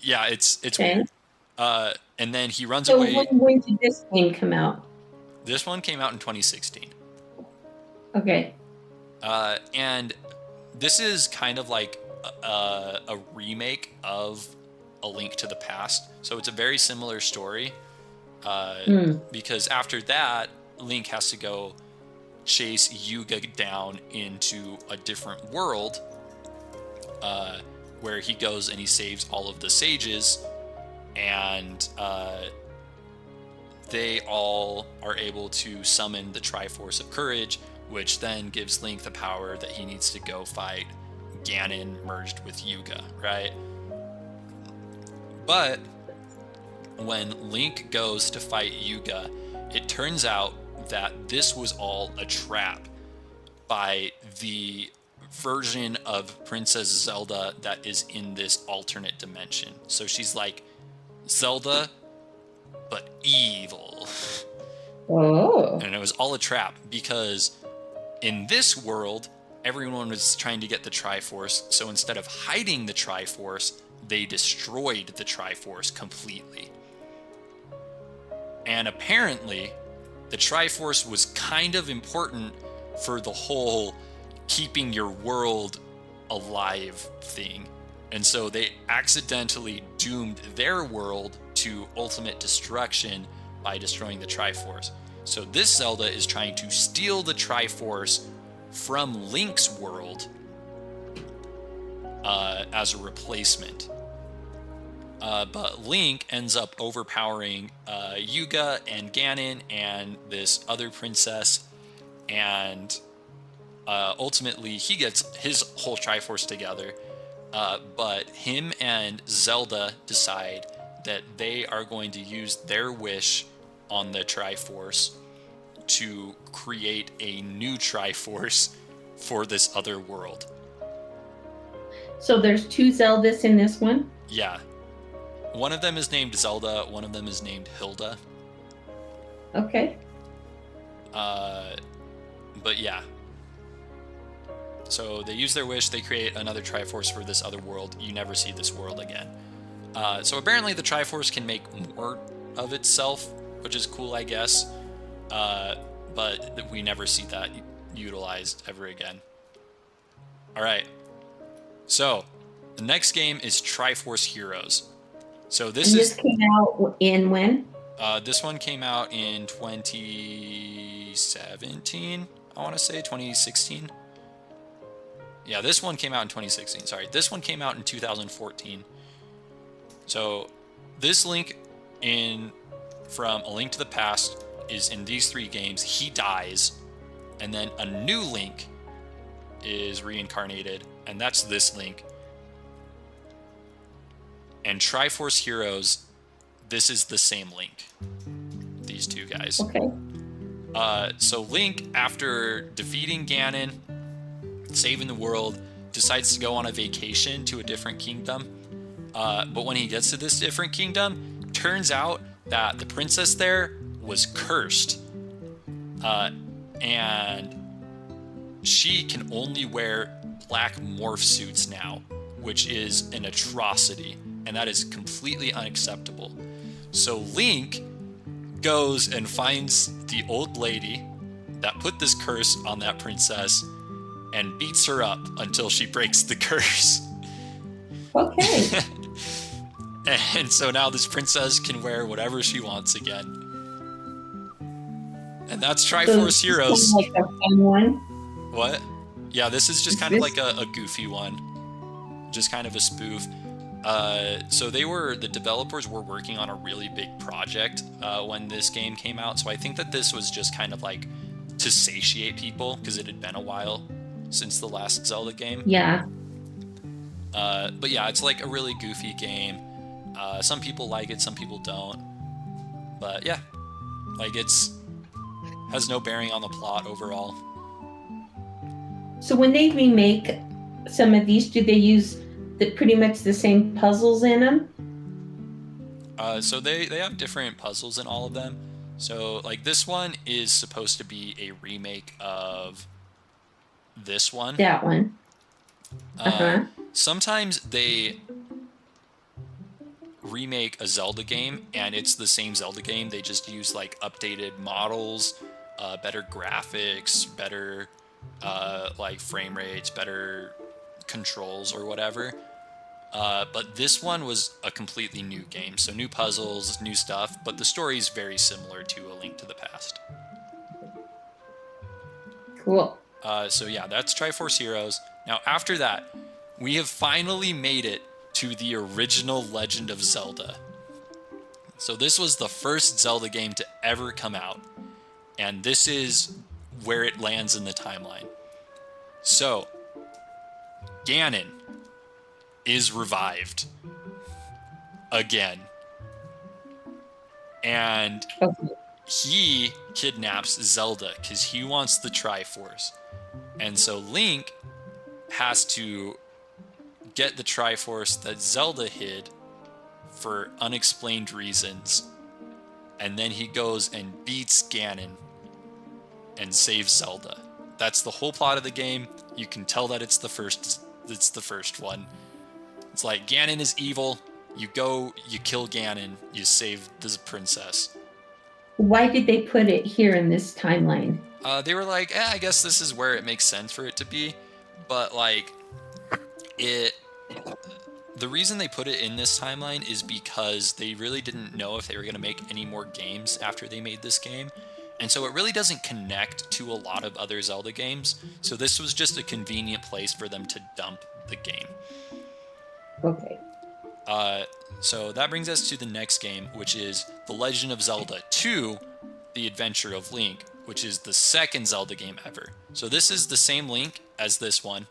Yeah, it's okay. Weird. And then he runs away. So when did this game come out? This one came out in 2016. Okay. And this is kind of like a remake of A Link to the Past. So it's a very similar story. Because after that, Link has to go chase Yuga down into a different world, where he goes and he saves all of the sages, and they all are able to summon the Triforce of Courage, which then gives Link the power that he needs to go fight Ganon merged with Yuga, right? But when Link goes to fight Yuga, it turns out that this was all a trap by the version of Princess Zelda that is in this alternate dimension. So she's like Zelda, but evil. Oh. And it was all a trap because in this world, everyone was trying to get the Triforce. So instead of hiding the Triforce, they destroyed the Triforce completely. And apparently, the Triforce was kind of important for the whole keeping your world alive thing. And so they accidentally doomed their world to ultimate destruction by destroying the Triforce. So this Zelda is trying to steal the Triforce from Link's world as a replacement. But Link ends up overpowering Yuga and Ganon and this other princess, and ultimately he gets his whole Triforce together. But him and Zelda decide that they are going to use their wish on the Triforce to create a new Triforce for this other world. So there's 2 Zeldas in this one? Yeah. One of them is named Zelda, one of them is named Hilda. Okay. But yeah. So they use their wish, they create another Triforce for this other world. You never see this world again. So apparently the Triforce can make more of itself, which is cool, I guess. But we never see that utilized ever again. All right. So the next game is Triforce Heroes. So And this came out in when? This one came out in 2017. I want to say 2016. Yeah, this one came out in 2016. Sorry, this one came out in 2014. So this Link from A Link to the Past is in these 3 games. He dies, and then a new Link is reincarnated, and that's this Link. And Triforce Heroes, this is the same Link. These 2 guys. Okay. So Link, after defeating Ganon, saving the world, decides to go on a vacation to a different kingdom. But when he gets to this different kingdom, turns out that the princess there was cursed. And she can only wear black morph suits now, which is an atrocity. And that is completely unacceptable. So Link goes and finds the old lady that put this curse on that princess and beats her up until she breaks the curse. Okay. And so now this princess can wear whatever she wants again. And that's Triforce Heroes. Like a fun one. What? Yeah, this is just kind of like a goofy one. Just kind of a spoof. So the developers were working on a really big project when this game came out. So I think that this was just kind of like to satiate people because it had been a while since the last Zelda game. Yeah. But yeah, it's like a really goofy game. Some people like it, some people don't. But yeah, like has no bearing on the plot overall. So when they remake some of these, do they use pretty much the same puzzles in them? So they have different puzzles in all of them. So like this one is supposed to be a remake of this one. That one. Sometimes they remake a Zelda game and it's the same Zelda game. They just use like updated models, better graphics, better like frame rates, better controls or whatever. But this one was a completely new game. So new puzzles, new stuff, but the story is very similar to A Link to the Past. Cool. So yeah, that's Triforce Heroes. Now after that, we have finally made it to the original Legend of Zelda. So this was the first Zelda game to ever come out. And this is where it lands in the timeline. So, Ganon is revived. Again. And he kidnaps Zelda because he wants the Triforce. And so Link has to get the Triforce that Zelda hid for unexplained reasons. And then he goes and beats Ganon and saves Zelda. That's the whole plot of the game. You can tell that it's the first one. It's like Ganon is evil. You go, you kill Ganon, you save the princess. Why did they put it here in this timeline? They were like, I guess this is where it makes sense for it to be. But like, the reason they put it in this timeline is because they really didn't know if they were going to make any more games after they made this game. And so it really doesn't connect to a lot of other Zelda games. So this was just a convenient place for them to dump the game. Okay. So that brings us to the next game, which is The Legend of Zelda 2, The Adventure of Link, which is the second Zelda game ever. So this is the same Link as this one.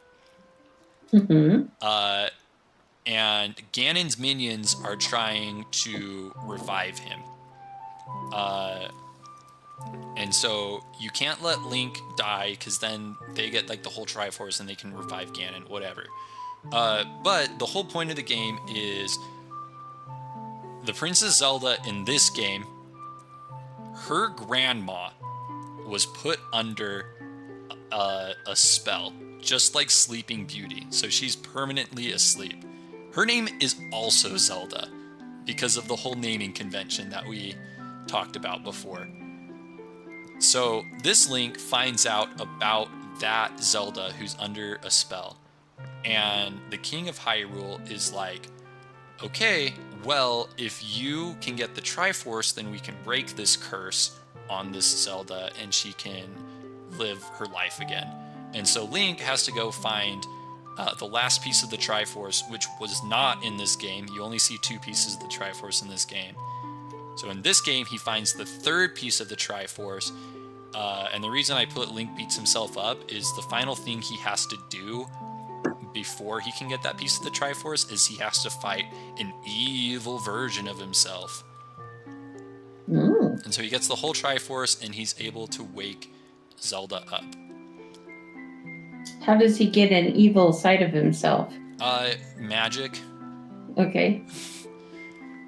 Mm-hmm. And Ganon's minions are trying to revive him. And so you can't let Link die because then they get like the whole Triforce and they can revive Ganon, whatever. But the whole point of the game is the Princess Zelda in this game, her grandma was put under a spell, just like Sleeping Beauty. So she's permanently asleep. Her name is also Zelda because of the whole naming convention that we talked about before. So this Link finds out about that Zelda who's under a spell. And the king of Hyrule is like, okay, well, if you can get the Triforce, then we can break this curse on this Zelda and she can live her life again. And so Link has to go find the last piece of the Triforce, which was not in this game. You only see 2 pieces of the Triforce in this game. So in this game, he finds the 3rd piece of the Triforce. And the reason I put Link beats himself up is the final thing he has to do before he can get that piece of the Triforce is he has to fight an evil version of himself. And so he gets the whole Triforce and he's able to wake Zelda up. How does he get an evil side of himself? Magic. Okay.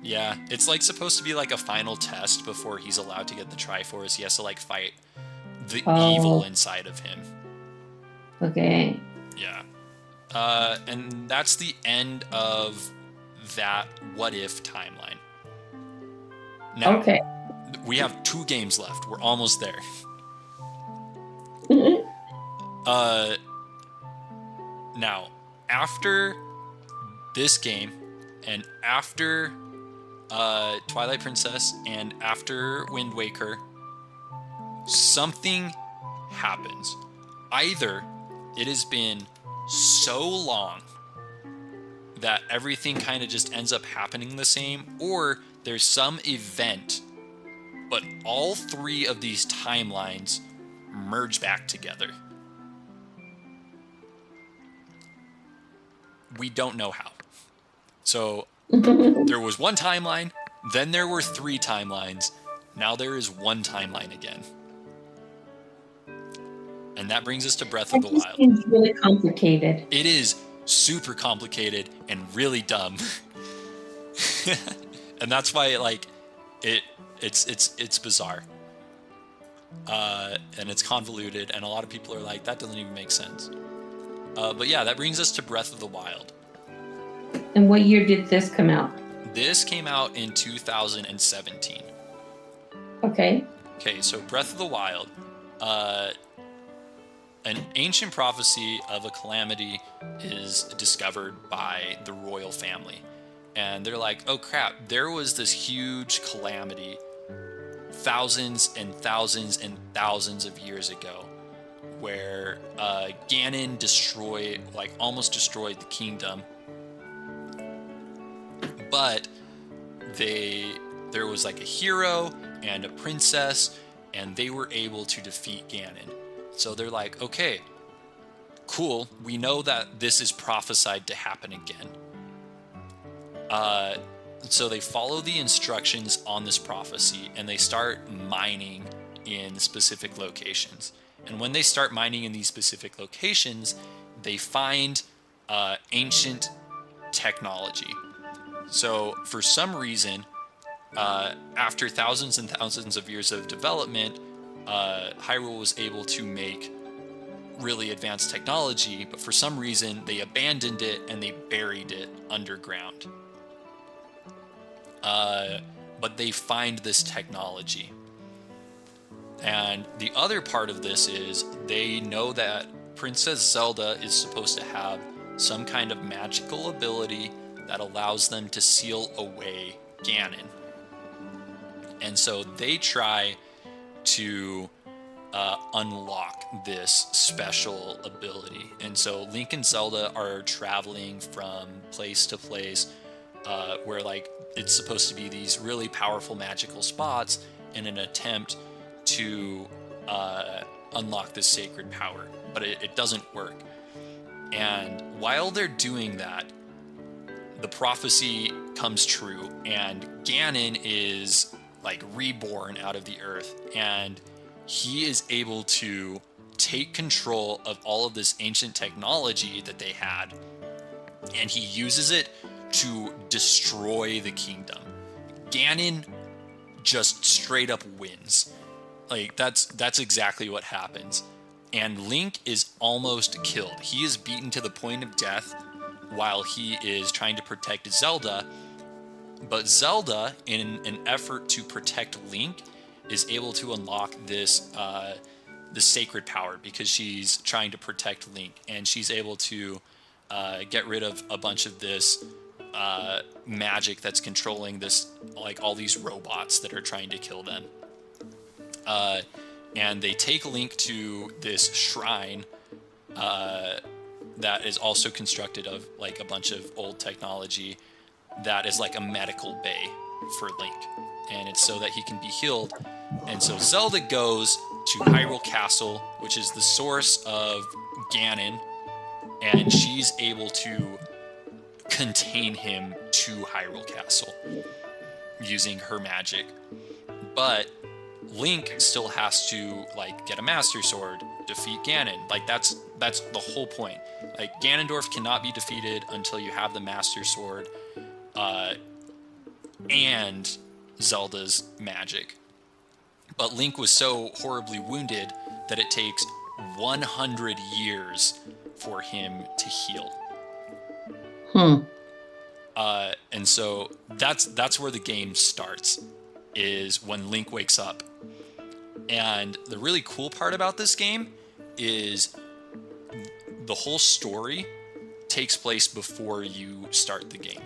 Yeah, it's like supposed to be like a final test before he's allowed to get the Triforce. He has to like fight the evil inside of him. Okay. Yeah. And that's the end of that what if timeline. Now, okay. We have 2 games left. We're almost there. Now, after this game, and after Twilight Princess, and after Wind Waker, something happens. Either it has been so long that everything kind of just ends up happening the same, or there's some event, but all 3 of these timelines merge back together. We don't know how. So there was 1 timeline, then there were 3 timelines, now there is 1 timeline again. And that brings us to Breath of the Wild. Seems really complicated. It is super complicated and really dumb. And that's why it's bizarre. And it's convoluted, and a lot of people are like, that doesn't even make sense. But yeah, that brings us to Breath of the Wild. And what year did this come out? This came out in 2017. Okay. Okay, so Breath of the Wild, an ancient prophecy of a calamity is discovered by the royal family. And they're like, oh crap, there was this huge calamity thousands and thousands and thousands of years ago where Ganon almost destroyed the kingdom. But there was like a hero and a princess, and they were able to defeat Ganon. So they're like, okay, cool. We know that this is prophesied to happen again. So they follow the instructions on this prophecy, and they start mining in specific locations. And when they start mining in these specific locations, they find ancient technology. So for some reason, after thousands and thousands of years of development, Hyrule was able to make really advanced technology, but for some reason they abandoned it and they buried it underground. But they find this technology. And the other part of this is they know that Princess Zelda is supposed to have some kind of magical ability that allows them to seal away Ganon. And so they try to unlock this special ability. And so Link and Zelda are traveling from place to place where it's supposed to be these really powerful magical spots in an attempt to unlock this sacred power. But it doesn't work. And while they're doing that, the prophecy comes true, and Ganon is reborn out of the earth, and he is able to take control of all of this ancient technology that they had, and he uses it to destroy the kingdom. Ganon just straight up wins. That's exactly what happens. And Link is almost killed. He is beaten to the point of death while he is trying to protect Zelda. But Zelda, in an effort to protect Link, is able to unlock this sacred power because she's trying to protect Link, and she's able to get rid of a bunch of this magic that's controlling this, like all these robots that are trying to kill them. And they take Link to this shrine that is also constructed of like a bunch of old technology that is like a medical bay for Link. And it's so that he can be healed. And so Zelda goes to Hyrule Castle, which is the source of Ganon, and she's able to contain him to Hyrule Castle using her magic. But Link still has to like get a Master Sword, defeat Ganon. Like that's the whole point. Like Ganondorf cannot be defeated until you have the Master Sword and Zelda's magic. But Link was so horribly wounded that it takes 100 years for him to heal. And so that's where the game starts, is when Link wakes up. And the really cool part about this game is the whole story takes place before you start the game.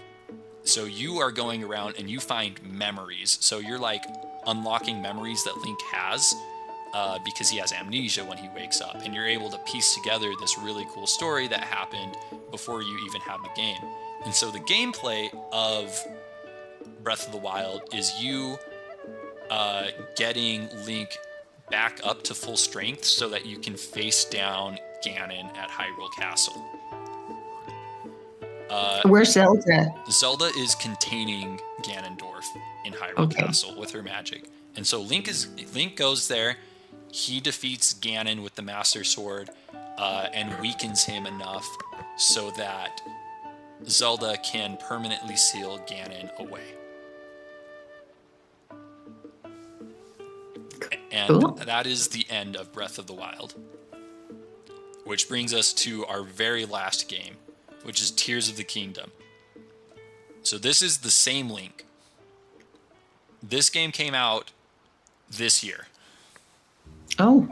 So you are going around and you find memories. So you're like unlocking memories that Link has because he has amnesia when he wakes up. And you're able to piece together this really cool story that happened before you even have the game. And so the gameplay of Breath of the Wild is you getting Link back up to full strength so that you can face down Ganon at Hyrule Castle. Where's Zelda? Zelda is containing Ganondorf in Hyrule Castle with her magic. And so Link goes there, he defeats Ganon with the Master Sword, and weakens him enough so that Zelda can permanently seal Ganon away. And that is the end of Breath of the Wild. Which brings us to our very last game, which is Tears of the Kingdom. So this is the same Link. This game came out this year. Oh.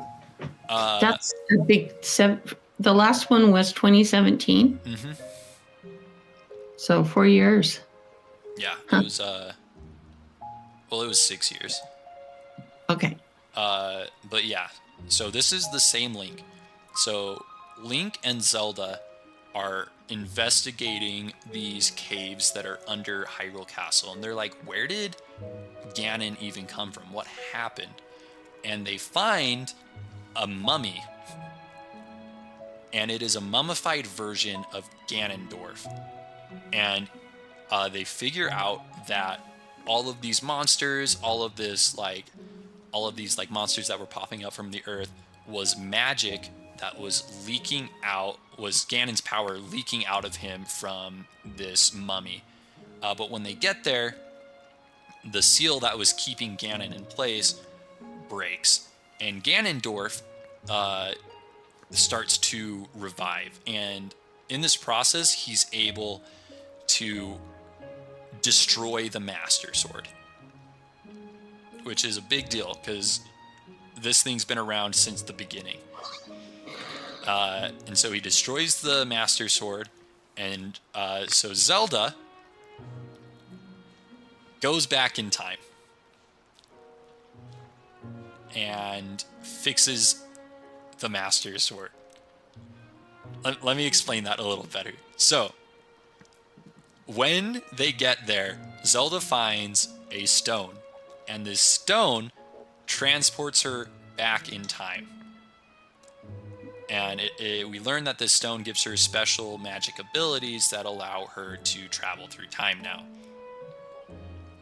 That's a big... The last one was 2017? Mm-hmm. So 4 years. Yeah, it was... Well, it was 6 years. Okay. But yeah, so this is the same Link. So Link and Zelda are investigating these caves that are under Hyrule Castle. And they're like, where did Ganon even come from? What happened? And they find a mummy. And it is a mummified version of Ganondorf. And they figure out that all of these monsters, all of these monsters that were popping up from the earth was magic that was leaking out, was Ganon's power leaking out of him from this mummy. But when they get there, the seal that was keeping Ganon in place breaks. And Ganondorf starts to revive. And in this process, he's able to destroy the Master Sword. Which is a big deal, because this thing's been around since the beginning. And so he destroys the Master Sword, and so Zelda goes back in time and fixes the Master Sword. Let me explain that a little better. So, when they get there, Zelda finds a stone. And this stone transports her back in time. And we learn that this stone gives her special magic abilities that allow her to travel through time now.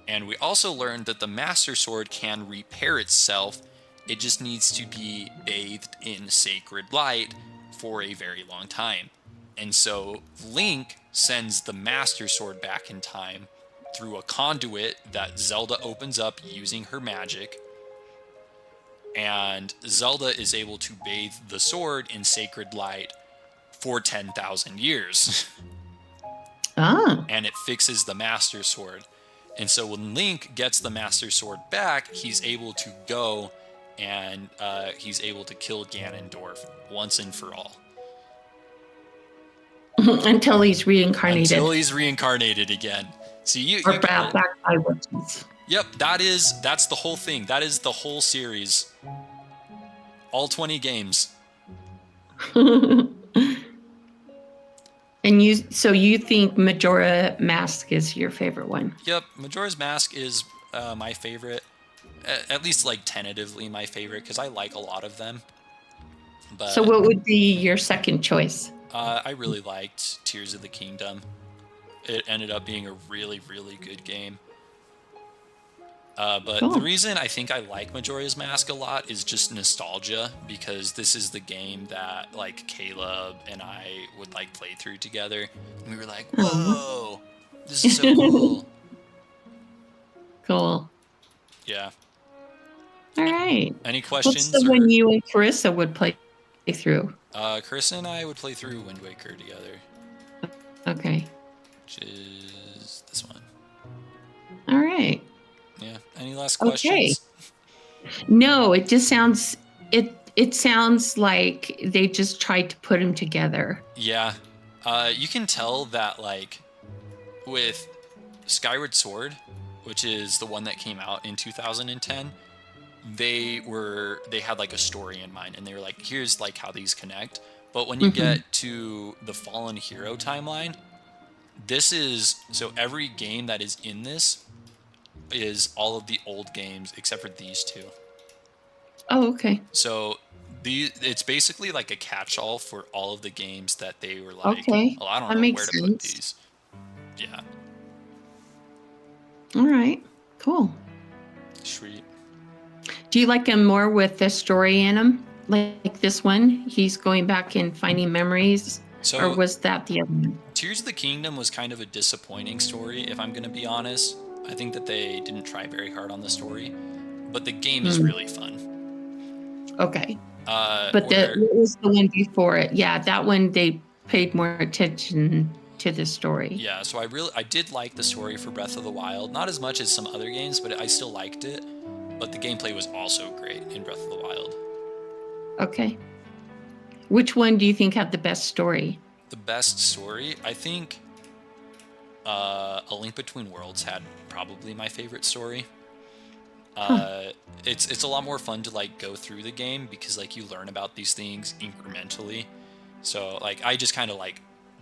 And we also learned that the Master Sword can repair itself. It just needs to be bathed in sacred light for a very long time. And so Link sends the Master Sword back in time through a conduit that Zelda opens up using her magic. And Zelda is able to bathe the sword in sacred light for 10,000 years. And it fixes the Master Sword. And so when Link gets the Master Sword back, he's able to go and he's able to kill Ganondorf once and for all. Until he's reincarnated. Until he's reincarnated again. See, you Or got it. back by witches. Yep, that's the whole thing. That is the whole series. All 20 games. And you think Majora Mask is your favorite one? Yep, Majora's Mask is my favorite. At least like tentatively my favorite, because I like a lot of them. But so what would be your second choice? I really liked Tears of the Kingdom. It ended up being a really, really good game. But Cool. The reason I think I like Majora's Mask a lot is just nostalgia, because this is the game that like Caleb and I would like play through together. And we were like, whoa, this is so cool. Cool. Yeah. All right. Any questions? What's the one you and Carissa would play through? Carissa and I would play through Wind Waker together. Okay. Which is this one. All right. Yeah. Any last questions? No, it just sounds it sounds like they just tried to put them together. Yeah. You can tell that like with Skyward Sword, which is the one that came out in 2010, they had like a story in mind, and they were like, here's like how these connect. But when you get to the Fallen Hero timeline, so every game that is in this is all of the old games except for these two. Oh, okay. So it's basically like a catch-all for all of the games that they were like, Okay. well, I don't That know makes where to put sense. these. Yeah. All right. Cool. Sweet. Do you like them more with the story in them? Like this one, he's going back and finding memories, So or was that the other one? Tears of the Kingdom was kind of a disappointing story, if I'm going to be honest. I think that they didn't try very hard on the story, but the game is really fun. Okay. But Where- what was the one before it? Yeah, that one they paid more attention to the story. Yeah, so I did like the story for Breath of the Wild. Not as much as some other games, but I still liked it. But the gameplay was also great in Breath of the Wild. Okay. Which one do you think had the best story? The best story, I think A Link Between Worlds had probably my favorite story. It's a lot more fun to like go through the game, because like you learn about these things incrementally. So like I just kind of like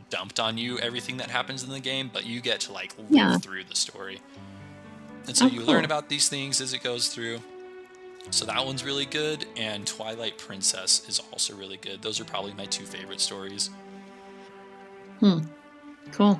dumped on you everything that happens in the game, but you get to like live through the story. And so you learn about these things as it goes through. So that one's really good, and Twilight Princess is also really good. Those are probably my two favorite stories. Cool.